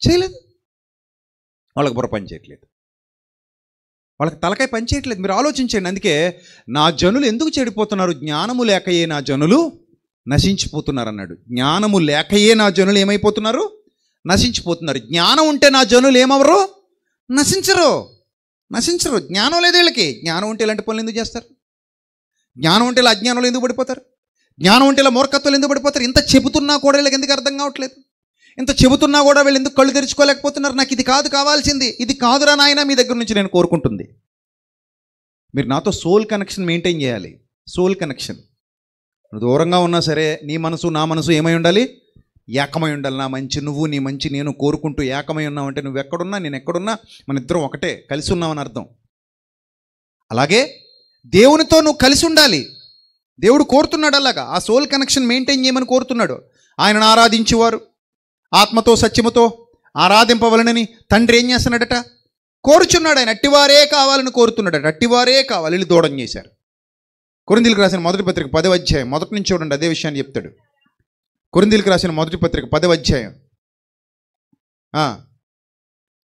చేయలేదు. వాళ్ళకి బుర్ర పని చేయట్లేదు, వాళ్ళకి తలకాయ పని చేయట్లేదు. మీరు ఆలోచించండి. అందుకే నా జనులు ఎందుకు చెడిపోతున్నారు? జ్ఞానము లేకయే నా జనులు నశించిపోతున్నారు అన్నాడు. జ్ఞానము లేకయే నా జనులు ఏమైపోతున్నారు? నశించిపోతున్నారు. జ్ఞానం ఉంటే నా జనులు ఏమవరు? నశించరు. జ్ఞానం లేదు వీళ్ళకి. జ్ఞానం ఉంటే ఇలాంటి పనులు ఎందుకు చేస్తారు? జ్ఞానం ఉంటే ఇలా అజ్ఞానంలో ఎందుకు పడిపోతారు? జ్ఞానం ఉంటే ఇలా మూర్ఖత్వాలు ఎందుకు పడిపోతారు? ఇంత చెబుతున్నా కూడా వీళ్ళకి ఎందుకు అర్థం కావట్లేదు? ఇంత చెబుతున్నా కూడా వీళ్ళు ఎందుకు కళ్ళు తెరుచుకోలేకపోతున్నారు? నాకు ఇది కాదు కావాల్సింది, ఇది కాదురా నాయన మీ దగ్గర నుంచి నేను కోరుకుంటుంది. మీరు నాతో సోల్ కనెక్షన్ మెయింటైన్ చేయాలి. Soul connection. దూరంగా ఉన్నా సరే నీ మనసు నా మనసు ఏమై ఉండాలి? ఏకమై ఉండాలి. నా మంచి నువ్వు, నీ మంచి నేను కోరుకుంటూ ఏకమై ఉన్నావంటే నువ్వు ఎక్కడున్నా నేను ఎక్కడున్నా మన ఇద్దరం ఒకటే, కలిసి ఉన్నామని అర్థం. అలాగే దేవునితో నువ్వు కలిసి ఉండాలి. దేవుడు కోరుతున్నాడు అలాగా, ఆ సోల్ కనెక్షన్ మెయింటైన్ చేయమని కోరుతున్నాడు. ఆయనను ఆరాధించేవారు ఆత్మతో సత్యముతో ఆరాధింపవలనని తండ్రి ఏం చేస్తున్నాడట? కోరుచున్నాడు. ఆయన అట్టివారే కావాలని కోరుతున్నాడట. అట్టివారే కావాలి. వీళ్ళు దూడం చేశారు. కొరింథీయులకు రాసిన మొదటి పత్రిక 10వ అధ్యాయం మొదటి నుంచి చూడండి, అదే విషయాన్ని చెప్తాడు. కొరింథీయులకు రాసిన మొదటి పత్రిక 10వ అధ్యాయం,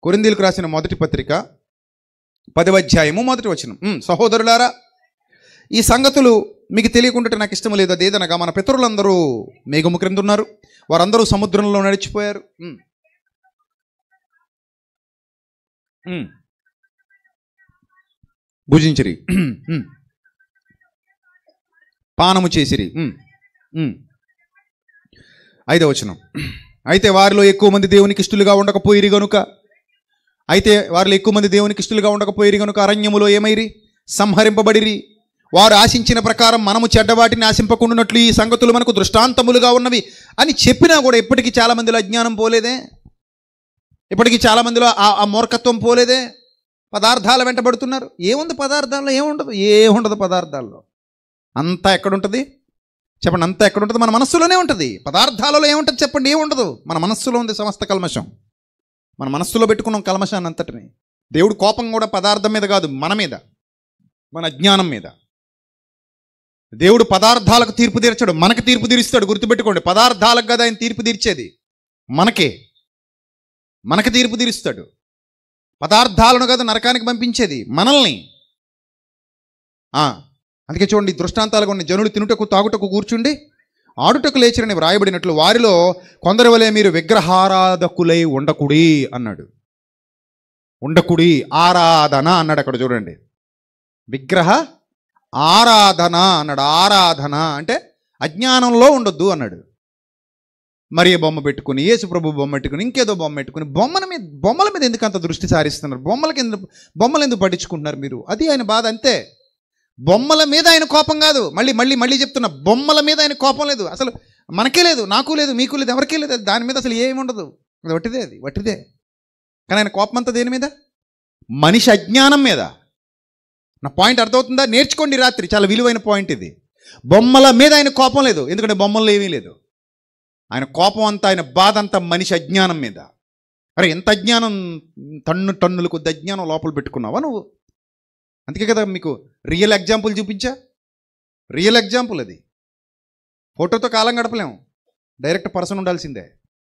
కొరింథీయులకు రాసిన మొదటి పత్రిక 10వ అధ్యాయము మొదటి వచనం. సహోదరులారా, ఈ సంగతులు మీకు తెలియకుండా నాకు ఇష్టం లేదు. అదేదనగా మన పితరులందరూ మేఘము క్రింద ఉన్నారు, వారందరూ సముద్రంలో నడిచిపోయారు. భుజించిరి, పానము చేసిరి. 5వ వచనం. అయితే వారిలో ఎక్కువ మంది దేవునికి ఇష్టలుగా ఉండకపోయిరి గనుక అరణ్యములో ఏమైరి? సంహరింపబడిరి. వారు ఆశించిన ప్రకారం మనము చెడ్డవాటిని ఆశింపకుండానట్లు ఈ సంగతులు మనకు దృష్టాంతములుగా ఉన్నవి అని చెప్పినా కూడా ఇప్పటికీ చాలామందిలో అజ్ఞానం పోలేదే? ఇప్పటికీ చాలామందిలో ఆ మూర్ఖత్వం పోలేదే? పదార్థాల వెంటబడుతున్నారు. ఏముంది పదార్థాల్లో? ఏముండదు పదార్థాల్లో. అంతా ఎక్కడుంటుంది చెప్పండి? అంతా ఎక్కడుంటుంది? మన మనస్సులోనే ఉంటుంది. పదార్థాలలో ఏముంటుంది చెప్పండి? ఏముండదు. మన మనస్సులో ఉంది సమస్త కల్మషం. మన మనస్సులో పెట్టుకున్నాం కల్మషాన్ని అంతటిని. దేవుడు కోపం కూడా పదార్థం మీద కాదు, మన మీద, మన అజ్ఞానం మీద. దేవుడు పదార్థాలకు తీర్పు తీర్చాడు, మనకు తీర్పు తీరుస్తాడు. గుర్తుపెట్టుకోండి, పదార్థాలకు కదా ఆయన తీర్పు తీర్చేది, మనకి తీర్పు తీరుస్తాడు. పదార్థాలను కదా నరకానికి పంపించేది, మనల్ని. అందుకే చూడండి, దృష్టాంతాలు కొన్ని జనులు తినుటకు తాగుటకు కూర్చుండి ఆడుటకు లేచిరని వ్రాయబడినట్లు వారిలో కొందరి వలె మీరు విగ్రహారాధకులై ఉండకుడి అన్నాడు. ఉండకుడి, ఆరాధన అన్నాడు అక్కడ చూడండి. విగ్రహ ఆరాధన అన్నాడు. ఆరాధన అంటే అజ్ఞానంలో ఉండొద్దు అన్నాడు. మరియ బొమ్మ పెట్టుకుని, యేసు ప్రభు బొమ్మ పెట్టుకుని, ఇంకేదో బొమ్మ పెట్టుకుని, బొమ్మల మీద ఎందుకు అంత దృష్టి సారిస్తున్నారు? బొమ్మలు ఎందుకు పట్టించుకుంటున్నారు మీరు? అది ఆయన బాధ అంతే. బొమ్మల మీద ఆయన కోపం కాదు. మళ్ళీ చెప్తున్నా, బొమ్మల మీద ఆయన కోపం లేదు. అసలు మనకే లేదు, నాకు లేదు, మీకు లేదు, ఎవరికే లేదు. దాని మీద అసలు ఏమి ఉండదు. అది వట్టిదే. కానీ ఆయన కోపం అంతా దేని మీద? మనిషి అజ్ఞానం మీద. నా పాయింట్ అర్థమవుతుందా? నేర్చుకోండి రాత్రి, చాలా విలువైన పాయింట్ ఇది. బొమ్మల మీద ఆయన కోపం లేదు, ఎందుకంటే బొమ్మల్లో ఏమీ లేదు. ఆయన కోపం అంతా, ఆయన బాధ అంతా మనిషి అజ్ఞానం మీద. అరే ఎంత అజ్ఞానం, టన్నుల కొద్ది అజ్ఞానం లోపల పెట్టుకున్నావా నువ్వు? అందుకే కదా మీకు రియల్ ఎగ్జాంపుల్ చూపించా. రియల్ ఎగ్జాంపుల్ అది. ఫోటోతో కాలం గడపలేము, డైరెక్ట్ పర్సన్ ఉండాల్సిందే,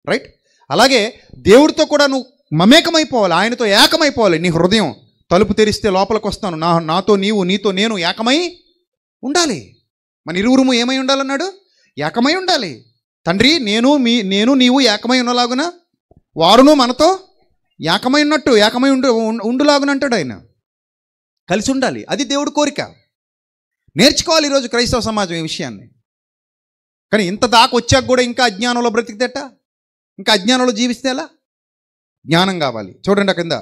రైట్? అలాగే దేవుడితో కూడా నువ్వు మమేకమైపోవాలి, ఆయనతో ఏకమైపోవాలి. నీ హృదయం తలుపు తెరిస్తే లోపలికి వస్తాను, నాతో నీవు, నీతో నేను ఏకమై ఉండాలి. మన ఇరువురుము ఏమై ఉండాలన్నాడు? ఏకమై ఉండాలి. తండ్రి, నేను నీవు ఏకమై ఉన్నలాగున వారును మనతో ఏకమై ఉన్నట్టు ఏకమై ఉండులాగునంటాడు ఆయన. కలిసి ఉండాలి, అది దేవుడి కోరిక. నేర్చుకోవాలి ఈరోజు క్రైస్తవ సమాజం ఈ విషయాన్ని. కానీ ఇంత దాకా వచ్చాక కూడా ఇంకా అజ్ఞానంలో బ్రతికితేట, ఇంకా అజ్ఞానంలో జీవిస్తే ఎలా? జ్ఞానం కావాలి. చూడండి కింద.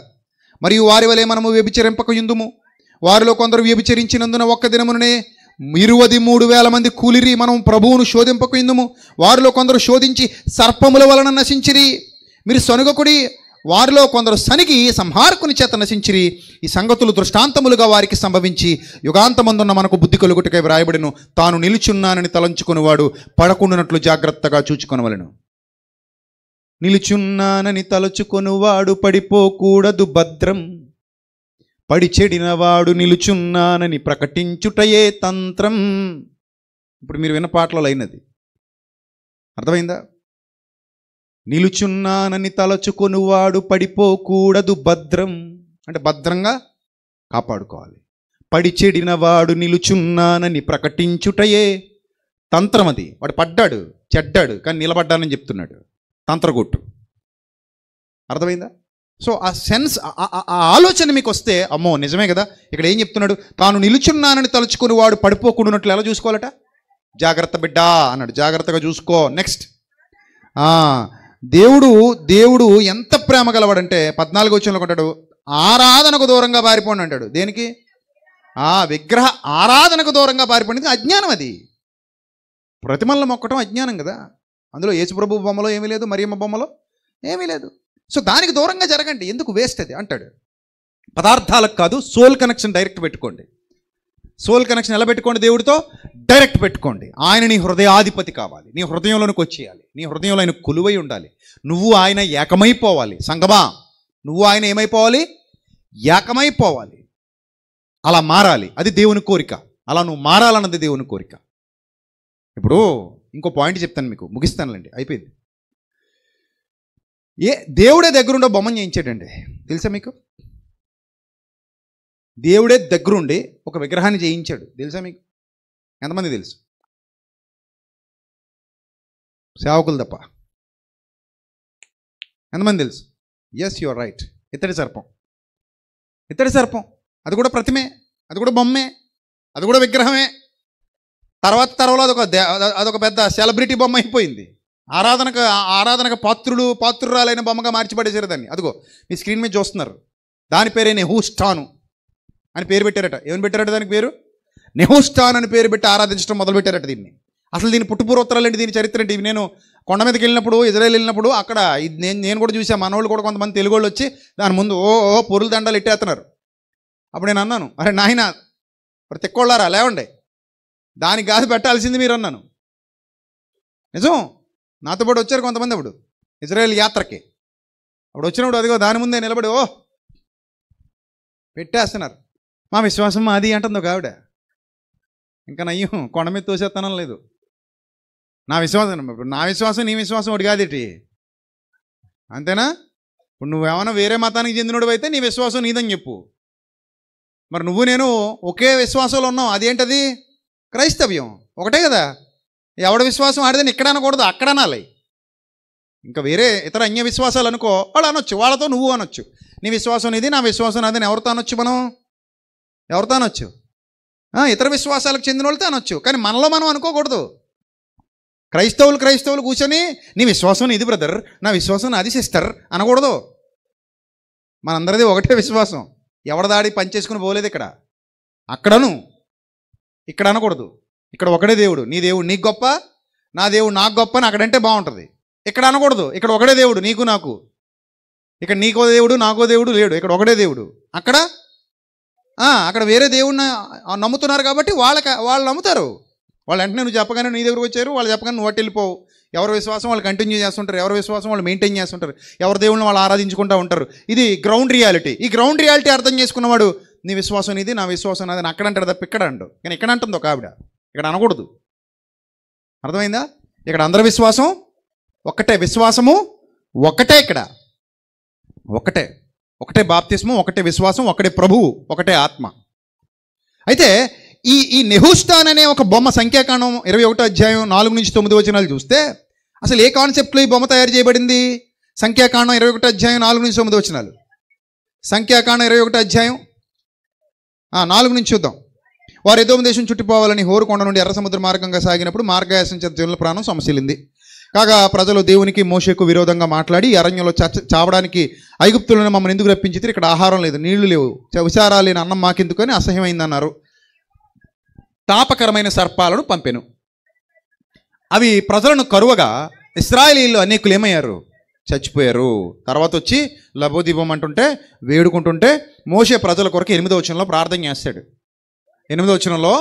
మరియు వారి వలె మనము వ్యభిచరింపక యుందుము. వారిలో కొందరు వ్యభిచరించినందున ఒక్క దినమునే 23,000 మంది కూలిరి. మనం ప్రభువును శోధింపక యుందుము. వారిలో కొందరు శోధించి సర్పముల వలన నశించిరి. మీరు సనుగకుడి. వారిలో కొందరు సనిగి సంహారకుని చేత నశించిరి. ఈ సంగతులు దృష్టాంతములుగా వారికి సంభవించి యుగాంతమందున్న మనకు బుద్ధి కలుగుటకై వ్రాయబడిను. తాను నిలుచున్నానని తలంచుకునివాడు పడకుండానట్లు జాగ్రత్తగా చూచుకొనవలెను. నిలుచున్నానని తలచుకొనువాడు పడిపోకూడదు భద్రం. పడి చెడినవాడు నిలుచున్నానని ప్రకటించుటయే తంత్రం. ఇప్పుడు మీరు విన్న పాటలో అయినది అర్థమైందా? నిలుచున్నానని తలచుకొనువాడు పడిపోకూడదు భద్రం అంటే భద్రంగా కాపాడుకోవాలి. పడి చెడినవాడు నిలుచున్నానని ప్రకటించుటయే తంత్రం. అది వాడు పడ్డాడు, చెడ్డాడు, కానీ నిలబడ్డానని చెప్తున్నాడు. తంత్రగొట్టు. అర్థమైందా? సో ఆ సెన్స్, ఆ ఆలోచన మీకు వస్తే అమ్మో నిజమే కదా. ఇక్కడ ఏం చెప్తున్నాడు? తాను నిలుచున్నానని తలుచుకుని వాడు పడిపోకుండానట్లు ఎలా చూసుకోవాలట? జాగ్రత్త బిడ్డా అన్నాడు. జాగ్రత్తగా చూసుకో. నెక్స్ట్, దేవుడు ఎంత ప్రేమ గలవాడంటే 14వ వచనంలో అంటాడు, ఆరాధనకు దూరంగా పారిపోండి అంటాడు. దేనికి? విగ్రహ ఆరాధనకు దూరంగా పారిపోయింది అజ్ఞానం. అది ప్రతిమలను మొక్కటం అజ్ఞానం కదా. అందులో యేసుప్రభు బొమ్మలో ఏమీ లేదు, మరియమ్మ బొమ్మలో ఏమీ లేదు. సో దానికి దూరంగా జరగండి, ఎందుకు వేస్ట్ అది అంటాడు. పదార్థాలకు కాదు, సోల్ కనెక్షన్ డైరెక్ట్ పెట్టుకోండి. సోల్ కనెక్షన్ ఎలా పెట్టుకోండి? దేవుడితో డైరెక్ట్ పెట్టుకోండి. ఆయన నీ హృదయాధిపతి కావాలి, నీ హృదయంలోనికి వచ్చేయాలి, నీ హృదయంలో ఆయన కొలువై ఉండాలి, నువ్వు ఆయన ఏకమైపోవాలి. సంగమా, నువ్వు ఆయన ఏమైపోవాలి? ఏకమైపోవాలి. అలా మారాలి, అది దేవుని కోరిక. అలా నువ్వు మారాలన్నది దేవుని కోరిక. ఇప్పుడు ఇంకో పాయింట్ చెప్తాను మీకు, ముగిస్తానులేండి, అయిపోయింది. దేవుడే దగ్గరుండే బొమ్మను చేయించాడండి, తెలుసా మీకు? దేవుడే దగ్గరుండి ఒక విగ్రహాన్ని చేయించాడు, తెలుసా మీకు? ఎంతమంది తెలుసు? సేవకులు తప్ప. ఎంతమంది తెలుసు? Yes, you are right. ఇత్తడి సర్పం. ఇత్తడి సర్పం, అది కూడా ప్రతిమే, అది కూడా బొమ్మే, అది కూడా విగ్రహమే. తర్వాత అదొక పెద్ద సెలబ్రిటీ బొమ్మ అయిపోయింది. ఆరాధనకు పాత్రురాలైన బొమ్మగా మార్చిపడేసారు దాన్ని. అదిగో మీ స్క్రీన్ మీద చూస్తున్నారు. దాని పేరే నెహుష్టాను అని పేరు పెట్టారట. ఏమని పెట్టారట దానికి పేరు? నెహుష్టాన్ అని పేరు పెట్టి ఆరాధించడం మొదలుపెట్టారట దీన్ని. అసలు దీని పుట్టుపూర్వోత్తరాలు ఏంటి, దీని చరిత్ర ఏంటి? నేను కొండ మీదకి వెళ్ళినప్పుడు, ఇజ్రాయెల్ వెళ్ళినప్పుడు అక్కడ నేను కూడా చూసాను. మనోళ్ళు కూడా కొంతమంది తెలుగు వాళ్ళు వచ్చి దాని ముందు పొరుల దండాలు ఎట్టేస్తున్నారు. అప్పుడు నేను అన్నాను, అరే నాయన మరి తెక్కోళ్ళారా లేవండి, దానికి కాదు పెట్టాల్సింది మీరు అన్నాను. నిజం, నాతో పాటు వచ్చారు కొంతమంది అప్పుడు ఇజ్రాయెల్ యాత్రకి. అప్పుడు వచ్చినప్పుడు అదిగో దాని ముందే నిలబడి పెట్టేస్తున్నారు. మా విశ్వాసం మాది అంటుంది ఒక ఆవిడ. ఇంకా నయ్యం, కొండ మీద తోసేత్తనం లేదు. నా విశ్వాసం నీ విశ్వాసం ఒకటి కాదేటి, అంతేనా? ఇప్పుడు నువ్వేమన్నా వేరే మతానికి చెందినోడు అయితే నీ విశ్వాసం నీదని చెప్పు. మరి నువ్వు నేను ఒకే విశ్వాసంలో ఉన్నాం, అదేంటది? క్రైస్తవ్యం ఒకటే కదా. ఎవడ విశ్వాసం ఆడిదని ఇక్కడ అనకూడదు, అక్కడ అనాలి. ఇంకా వేరే ఇతర అన్య విశ్వాసాలు అనుకో, వాళ్ళు అనొచ్చు, వాళ్ళతో నువ్వు అనొచ్చు. నీ విశ్వాసం ఇది, నా విశ్వాసం అదని ఎవరితో అనొచ్చు? మనం ఎవరితో అనొచ్చు? ఇతర విశ్వాసాలకు చెందిన వాళ్ళతో అనొచ్చు, కానీ మనలో మనం అనుకోకూడదు. క్రైస్తవులు కూర్చొని నీ విశ్వాసం ఇది బ్రదర్, నా విశ్వాసం నాది సిస్టర్ అనకూడదు. మనందరిది ఒకటే విశ్వాసం. ఎవడదాడి పనిచేసుకుని పోలేదు ఇక్కడ, అక్కడను ఇక్కడ అనకూడదు. ఇక్కడ ఒకటే దేవుడు, నీ దేవుడు నీకు గొప్ప, నా దేవుడు నాకు గొప్ప అని అక్కడంటే బాగుంటుంది. ఇక్కడ అనకూడదు, ఇక్కడ ఒకటే దేవుడు నీకు నాకు. ఇక్కడ నీకో దేవుడు నాకో దేవుడు లేడు, ఇక్కడ ఒకటే దేవుడు. అక్కడ వేరే దేవుడిని నమ్ముతున్నారు కాబట్టి వాళ్ళు నమ్ముతారు. వాళ్ళు వెంటనే నువ్వు చెప్పగానే నీ దగ్గరకు వచ్చారు, వాళ్ళు చెప్పగానే నువ్వు అటు వెళ్ళిపోవు. ఎవరి విశ్వాసం వాళ్ళు కంటిన్యూ చేస్తుంటారు, ఎవరి విశ్వాసం వాళ్ళు మెయింటైన్ చేస్తుంటారు, ఎవరి దేవుళ్ళని వాళ్ళు ఆరాధించుకుంటూ ఉంటారు. ఇది గ్రౌండ్ రియాలిటీ. ఈ గ్రౌండ్ రియాలిటీ అర్థం చేసుకున్నవాడు నీ విశ్వాసం ఇది, నా విశ్వాసం నాది అక్కడ అంటాడు తప్ప ఇక్కడ అంటాడు. కానీ ఇక్కడ అంటుంది ఒక ఆవిడ, ఇక్కడ అనకూడదు. అర్థమైందా? ఇక్కడ అందరి విశ్వాసం ఒకటే, విశ్వాసము ఒకటే, ఇక్కడ ఒకటే బాప్తిస్మం, ఒకటే విశ్వాసం, ఒకటే ప్రభువు, ఒకటే ఆత్మ. అయితే ఈ నెహుష్టాన్ అనే ఒక బొమ్మ సంఖ్యాకాండం 21వ అధ్యాయం 4-9 వచనాలు చూస్తే అసలు ఏ కాన్సెప్ట్లో ఈ బొమ్మ తయారు చేయబడింది? సంఖ్యాకాండం 21వ అధ్యాయం 4-9 వచనాలు. సంఖ్యాకాండం 21వ అధ్యాయం 4 నుంచి చూద్దాం. వారు ఎదోము దేశం చుట్టిపోవాలని హోరు కొండ నుండి ఎర్ర సముద్ర మార్గంగా సాగినప్పుడు మార్గయాసం చేత జనుల ప్రాణం సమస్యలింది. కాగా ప్రజలు దేవునికి మోషేకు విరోధంగా మాట్లాడి అరణ్యంలో చావడానికి ఐగుప్తులను మమ్మల్ని ఎందుకు రప్పించితే, ఇక్కడ ఆహారం లేదు, నీళ్లు లేవు, విచారాలు లేని అన్నం మాకెందుకని అసహ్యమైందన్నారు. తాపకరమైన సర్పాలను పంపెను. అవి ప్రజలను కరువగా ఇశ్రాయేలీయులు అనేకులు ఏమయ్యారు? చచ్చిపోయారు. తర్వాత వచ్చి లబోదీపం అంటుంటే వేడుకుంటుంటే మోషే ప్రజల కొరకు 8వ వచనంలో ప్రార్థన చేస్తాడు. 8వ వచనంలో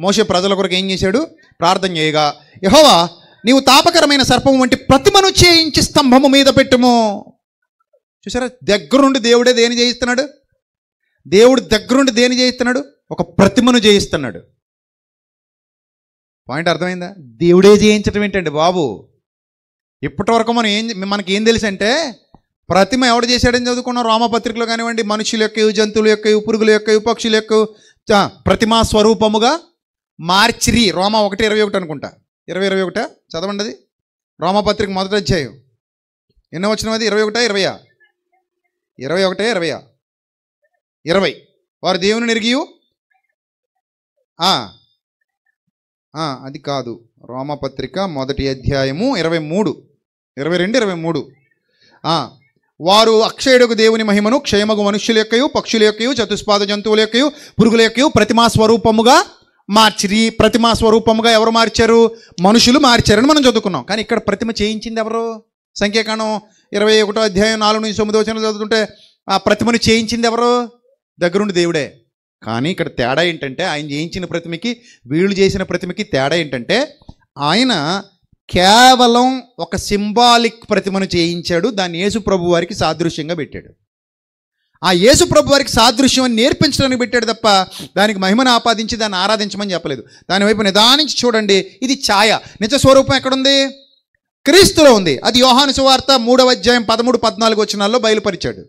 మోషే ప్రజల కొరకు ఏం చేశాడు? ప్రార్థన చేయగా, యెహోవా నీవు తాపకరమైన సర్పం వంటి ప్రతిమను చేయించి స్తంభము మీద పెట్టుము. చూసారా, దగ్గరుండి దేవుడే దేని చేయిస్తున్నాడు? దేవుడు దగ్గరుండి దేని చేయిస్తున్నాడు? ఒక ప్రతిమను చేయిస్తున్నాడు. పాయింట్ అర్థమైందా? దేవుడే చేయించడం ఏంటండి బాబు? ఇప్పటి వరకు మనకి ఏం తెలుసు అంటే, ప్రతిమ ఎవడు చేశాడని చదువుకున్నాం రోమపత్రికలో కానివ్వండి, మనుషుల యొక్క, జంతువుల యొక్క, పురుగుల యొక్క, పక్షుల యొక్క ప్రతిమా స్వరూపముగా మార్చిరి. రోమా 1:21 అనుకుంటా, 20:21 చదవండి. అది రోమపత్రిక 1వ అధ్యాయం ఎన్నో వచ్చిన అది 21, 20 20 వారు దేవుని ఎరిగియు అది కాదు, రోమపత్రిక 1వ అధ్యాయము 22, 23 వారు అక్షయుడకు దేవుని మహిమను క్షయమగు మనుష్యుల యొక్కయు, పక్షుల యొక్కయు, చతుష్పాద జంతువుల యొక్కయు, పురుగుల యొక్కయు ప్రతిమా స్వరూపముగా మార్చిరి. ప్రతిమా స్వరూపముగా ఎవరు మార్చారు? మనుషులు మార్చారని మనం చదువుకున్నాం. కానీ ఇక్కడ ప్రతిమ చేయించింది ఎవరు? సంఖ్యాకాండం 21వ అధ్యాయం 4-9 వచనాలు చదువుతుంటే ఆ ప్రతిమను చేయించింది ఎవరు? దగ్గరుండి దేవుడే. కానీ ఇక్కడ తేడా ఏంటంటే, ఆయన చేయించిన ప్రతిమకి వీళ్ళు చేసిన ప్రతిమకి తేడా ఏంటంటే, ఆయన కేవలం ఒక సింబాలిక్ ప్రతిమను చేయించాడు. దాన్ని యేసు ప్రభు వారికి సాదృశ్యంగా పెట్టాడు. ఆ యేసు ప్రభు వారికి సాదృశ్యం అని నేర్పించడానికి పెట్టాడు తప్ప దానికి మహిమను ఆపాదించి దాన్ని ఆరాధించమని చెప్పలేదు. దానివైపు నిదానించి చూడండి. ఇది ఛాయ. నిజ స్వరూపం ఎక్కడుంది? క్రీస్తులో ఉంది. అది యోహాను సువార్త 3వ అధ్యాయం 13-14 వచనాల్లో బయలుపరిచాడు.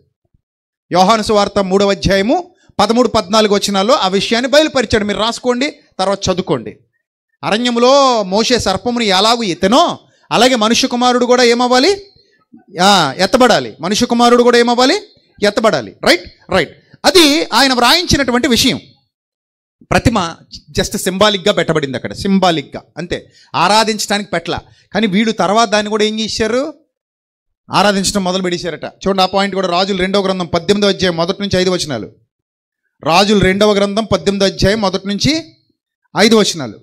యోహాను సువార్త 3వ అధ్యాయము 13-14 వచనాల్లో ఆ విషయాన్ని బయలుపరిచాడు. మీరు రాసుకోండి, తర్వాత చదువుకోండి. అరణ్యములో మోషే సర్పమును ఎలాగూ ఎత్తెనో అలాగే మనుష్య కుమారుడు కూడా ఏమవ్వాలి? ఎత్తబడాలి. మనుష్య కుమారుడు కూడా ఏమవ్వాలి? ఎత్తబడాలి. రైట్. అది ఆయన వ్రాయించినటువంటి విషయం. ప్రతిమ జస్ట్ సింబాలిక్గా పెట్టబడింది అక్కడ, సింబాలిక్గా అంతే, ఆరాధించడానికి పెట్టలా. కానీ వీళ్ళు తర్వాత దాన్ని కూడా ఏం చేశారు? ఆరాధించడం మొదలు పెడేశారట. చూడండి, ఆ పాయింట్ కూడా రాజులు 2వ గ్రంథం 18వ అధ్యాయం 1 నుంచి 5 వచనాలు. రాజులు 2వ గ్రంథం 18వ అధ్యాయం 1 నుంచి 5 వచనాలు.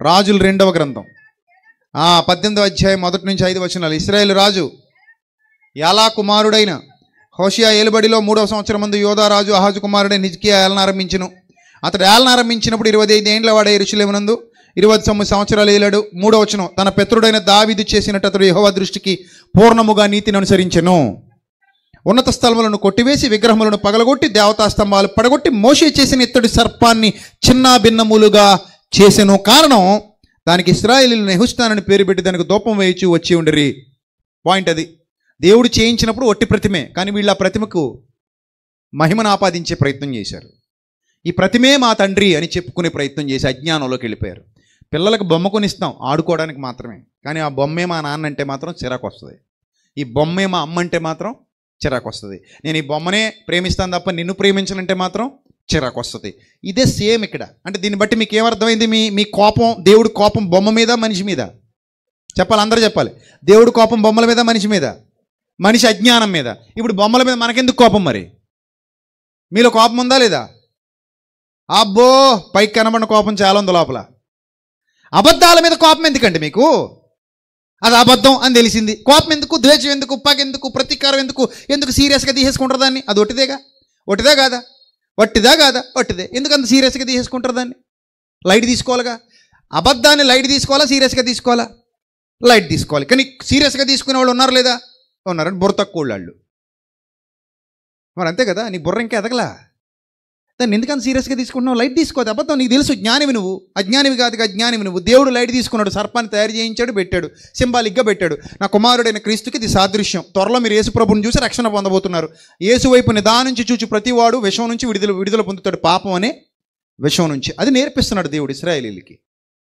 రాజులు 2వ గ్రంథం 18వ అధ్యాయం 1 నుంచి 5 వచనాలు. ఇశ్రాయేలు రాజు యాలా కుమారుడైన హోషియా ఏలుబడిలో 3వ సంవత్సరం ముందు యోధా రాజు అహాజు కుమారుడైన హిజ్కియా ఏలనారంభించును. అతడు ఏలనారంభించినప్పుడు 25 ఏండ్ల వాడే యెరూషలేమునందు 29 సంవత్సరాలు ఏలాడు. 3వ వచనం, తన పితరుడైన దావీదు చేసినట్టు అతడు యెహోవా దృష్టికి పూర్ణముగా నీతిని అనుసరించెను. ఉన్నత స్థలములను కొట్టివేసి విగ్రహములను పగలగొట్టి దేవతా స్తంభాలు పడగొట్టి మోషే చేసిన ఇత్తడి సర్పాన్ని చిన్న భిన్నములుగా చేసెను. కారణం, దానికి ఇశ్రాయేలీయులు నెహుష్తానని పేరు పెట్టి దానికి ధూపం వేయించి వచ్చి ఉండిరి. పాయింట్ అది. దేవుడు చేయించినప్పుడు ఒట్టి ప్రతిమే, కానీ వీళ్ళు ఆ ప్రతిమకు మహిమను ఆపాదించే ప్రయత్నం చేశారు. ఈ ప్రతిమే మా తండ్రి అని చెప్పుకునే ప్రయత్నం చేసి అజ్ఞానంలోకి వెళ్ళిపోయారు. పిల్లలకు బొమ్మ కొనిస్తాం ఆడుకోవడానికి మాత్రమే, కానీ ఆ బొమ్మే మా నాన్న అంటే మాత్రం చిరాకు వస్తుంది. ఈ బొమ్మే మా అమ్మ అంటే మాత్రం చిరాకు వస్తుంది. నేను ఈ బొమ్మనే ప్రేమిస్తాను తప్ప నిన్ను ప్రేమించనంటే మాత్రం చిరాకు వస్తుంది. ఇదే సేమ్ ఇక్కడ. అంటే దీన్ని బట్టి మీకు ఏమర్థమైంది? మీ కోపం, దేవుడి కోపం బొమ్మ మీద మనిషి మీద? చెప్పాలి, అందరూ చెప్పాలి. దేవుడి కోపం బొమ్మల మీద మనిషి మీద, మనిషి అజ్ఞానం మీద. ఇప్పుడు బొమ్మల మీద మనకెందుకు కోపం? మరి మీలో కోపం ఉందా లేదా? అబ్బో, పైకి కనబడిన కోపం చాలా ఉంది లోపల. అబద్ధాల మీద కోపం ఎందుకండి మీకు? అది అబద్ధం అని తెలిసింది, కోపం ఎందుకు? ద్వేషం ఎందుకు? పగ ఎందుకు? ప్రతీకారం ఎందుకు సీరియస్గా తీసేసుకుంటారు దాన్ని? అది ఒట్టిదే కాదా? ఒట్టిదే. ఎందుకు అంత సీరియస్గా తీసేసుకుంటారు దాన్ని? లైట్ తీసుకోవాలిగా. అబద్ధాన్ని లైట్ తీసుకోవాలా, సీరియస్గా తీసుకోవాలా? లైట్ తీసుకోవాలి. కానీ సీరియస్గా తీసుకునే వాళ్ళు ఉన్నారు లేదా? ఉన్నారని బుర్ర తక్కువ వాళ్ళు. మరి అంతే కదా, నీ బుర్ర ఇంకా ఎదగలా, దాన్ని ఎందుకంత సీరియస్గా తీసుకుంటున్నావు? లైట్ తీసుకోదు. అబద్ధం నీకు తెలుసు. జ్ఞానివి నువ్వు, అజ్ఞానివి కాదుగా, అజ్ఞానివి నువ్వు. దేవుడు లైట్ తీసుకున్నాడు, సర్పాన్ని తయారు చేయించాడు, పెట్టాడు, సింబాలిక్గా పెట్టాడు. నా కుమారుడైన క్రీస్తుకి ఇది సాదృశ్యం. త్వరలో మీరు యేసు ప్రభుని చూసి రక్షణ పొందబోతున్నారు. యేసు వైపు నిదానించి చూచి ప్రతివాడు విషం నుంచి విడుదల పొందుతాడు, పాపం అనే విషం నుంచి. అది నేర్పిస్తున్నాడు దేవుడు ఇశ్రాయేలీయులకి.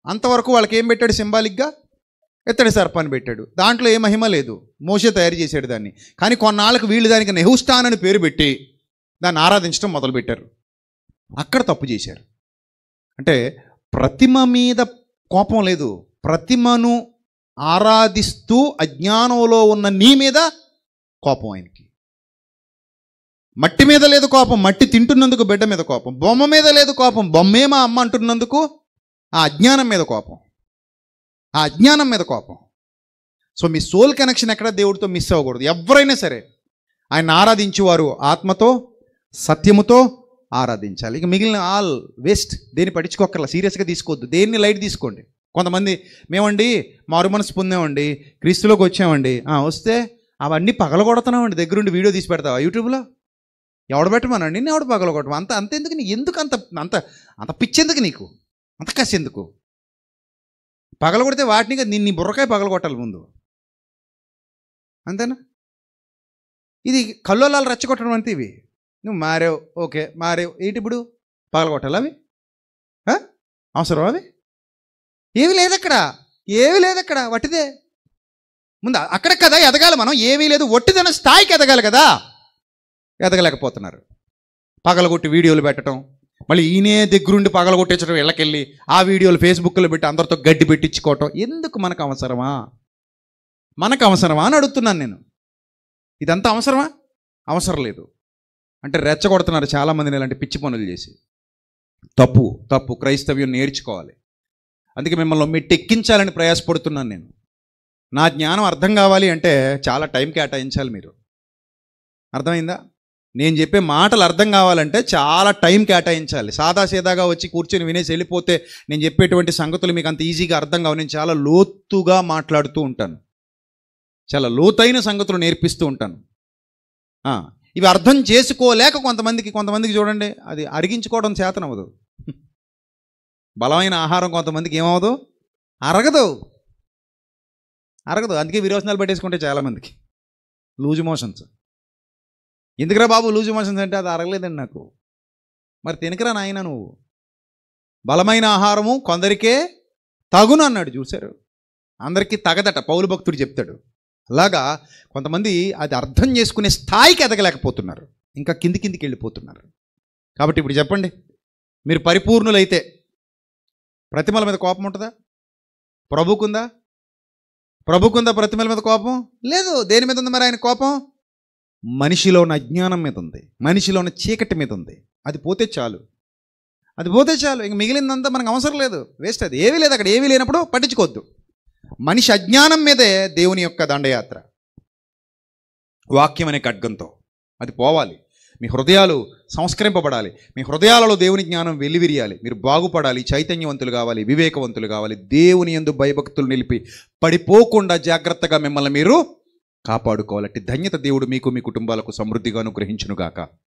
అంతవరకు వాళ్ళకి ఏం పెట్టాడు? సింబాలిక్గా ఇత్తడి సర్పాన్ని పెట్టాడు. దాంట్లో ఏ మహిమ లేదు, మోషే తయారు చేశాడు దాన్ని. కానీ కొన్నాళ్ళకు వీళ్ళు దానికి నెహుష్టాన్ అని పేరు పెట్టి దాన్ని ఆరాధించడం మొదలుపెట్టారు. అక్కడ తప్పు చేశారు. అంటే ప్రతిమ మీద కోపం లేదు, ప్రతిమను ఆరాధిస్తూ అజ్ఞానంలో ఉన్న నీ మీద కోపం ఆయనకి. మట్టి మీద లేదు కోపం, మట్టి తింటున్నందుకు బిడ్డ మీద కోపం. బొమ్మ మీద లేదు కోపం, బొమ్మే మా అమ్మ అంటున్నందుకు ఆ అజ్ఞానం మీద కోపం. సో మీ సోల్ కనెక్షన్ ఎక్కడ దేవుడితో మిస్ అవ్వకూడదు. ఎవరైనా సరే ఆయన ఆరాధించేవారు ఆత్మతో సత్యముతో ఆరాధించాలి. ఇక మిగిలిన ఆల్ వేస్ట్. దేన్ని పట్టించుకోకర్లా, సీరియస్గా తీసుకోవద్దు. దేన్ని లైట్ తీసుకోండి. కొంతమంది మేమండి మారు మనసు పొందామండి, క్రీస్తులోకి వచ్చామండి, వస్తే అవన్నీ పగలగొడుతున్నామండి, దగ్గరుండి వీడియో తీసి పెడతావా యూట్యూబ్లో? ఎవడు పెట్టమనండి, నేను ఎవడు పగలగొట్టమా? అంతెందుకు నీకు? ఎందుకు అంత పిచ్చెందుకు నీకు? అంత కసి ఎందుకు? పగలగొడితే వాటిని కదా, నీ బుర్రకాయ పగలగొట్టాలి ముందు, అంతేనా? ఇది కల్లోలాలు రెచ్చగొట్టడం అంతే. ఇవి నువ్వు మారేవు, ఓకే మారేవు, ఏంటి ఇప్పుడు పగలగొట్టాలి? అవి అవసరం? అవి ఏమీ లేదక్కడ, వట్టిదే. ముందు అక్కడ కదా ఎదగాలి మనం. ఏమీ లేదు, ఒట్టిదన స్థాయికి ఎదగాలి కదా, ఎదగలేకపోతున్నారు. పగలగొట్టి వీడియోలు పెట్టడం, మళ్ళీ ఈయనే దగ్గరుండి పగలగొట్టించడం, ఇళ్ళకెళ్ళి ఆ వీడియోలు ఫేస్బుక్లో పెట్టి అందరితో గడ్డి పెట్టించుకోవటం. ఎందుకు? మనకు అవసరమా అని అడుగుతున్నాను నేను. ఇదంతా అవసరం లేదు. అంటే రెచ్చగొడుతున్నారు చాలామందిని ఇలాంటి పిచ్చి పనులు చేసి. తప్పు. క్రైస్తవ్యం నేర్చుకోవాలి. అందుకే మిమ్మల్ని మెట్టెక్కించాలని ప్రయాసపడుతున్నాను నేను. నా జ్ఞానం అర్థం కావాలి అంటే చాలా టైం కేటాయించాలి మీరు. అర్థమైందా? నేను చెప్పే మాటలు అర్థం కావాలంటే చాలా టైం కేటాయించాలి. సాదాసీదాగా వచ్చి కూర్చొని వినేసి వెళ్ళిపోతే నేను చెప్పేటువంటి సంగతులు మీకు అంత ఈజీగా అర్థం కావు. నేను చాలా లోతుగా మాట్లాడుతూ ఉంటాను, చాలా లోతైన సంగతులు నేర్పిస్తూ ఉంటాను. ఇవి అర్థం చేసుకోలేక కొంతమందికి చూడండి, అది అరిగించుకోవడం చేతనవ్వదు. బలమైన ఆహారం కొంతమందికి ఏమవ్వదు, అరగదు. అందుకే విరోచనాలు పట్టేసుకుంటే చాలామందికి లూజ్ మోషన్స్. ఎందుకురా బాబు లూజ్ మోషన్స్ అంటే అది అరగలేదండి నాకు. మరి తినకరా నాయన నువ్వు. బలమైన ఆహారము కొందరికే తగును అన్నాడు, చూశారు. అందరికీ తగదట పౌలు భక్తుడు చెప్తాడు. అలాగా కొంతమంది అది అర్థం చేసుకునే స్థాయికి ఎదగలేకపోతున్నారు, ఇంకా కిందికి వెళ్ళిపోతున్నారు. కాబట్టి ఇప్పుడు చెప్పండి, మీరు పరిపూర్ణులైతే ప్రతిమల మీద కోపం ఉంటుందా? ప్రభుకుందా ప్రతిమల మీద కోపం లేదు. దేని మీద ఉంది మరి ఆయన కోపం? మనిషిలో ఉన్న అజ్ఞానం మీద ఉంది, మనిషిలో ఉన్న చీకటి మీద ఉంది. అది పోతే చాలు. ఇంక మిగిలిందంతా మనకు అవసరం లేదు, వేస్ట్. అది ఏమీ లేదు అక్కడ. ఏమీ లేనప్పుడు పట్టించుకోవద్దు. మనిషి అజ్ఞానం మీదే దేవుని యొక్క దండయాత్ర, వాక్యం అనే ఖడ్గంతో. అది పోవాలి. మీ హృదయాలు సంస్కరింపబడాలి, మీ హృదయాలలో దేవుని జ్ఞానం వెల్లివిరియాలి. మీరు బాగుపడాలి, చైతన్యవంతులు కావాలి, వివేకవంతులు కావాలి. దేవుని యందు భయభక్తులు నిలిపి పడిపోకుండా జాగ్రత్తగా మిమ్మల్ని మీరు కాపాడుకోవాలి. ధన్యత దేవుడు మీకు మీ కుటుంబాలకు సమృద్ధిగా అనుగ్రహించునుగాక.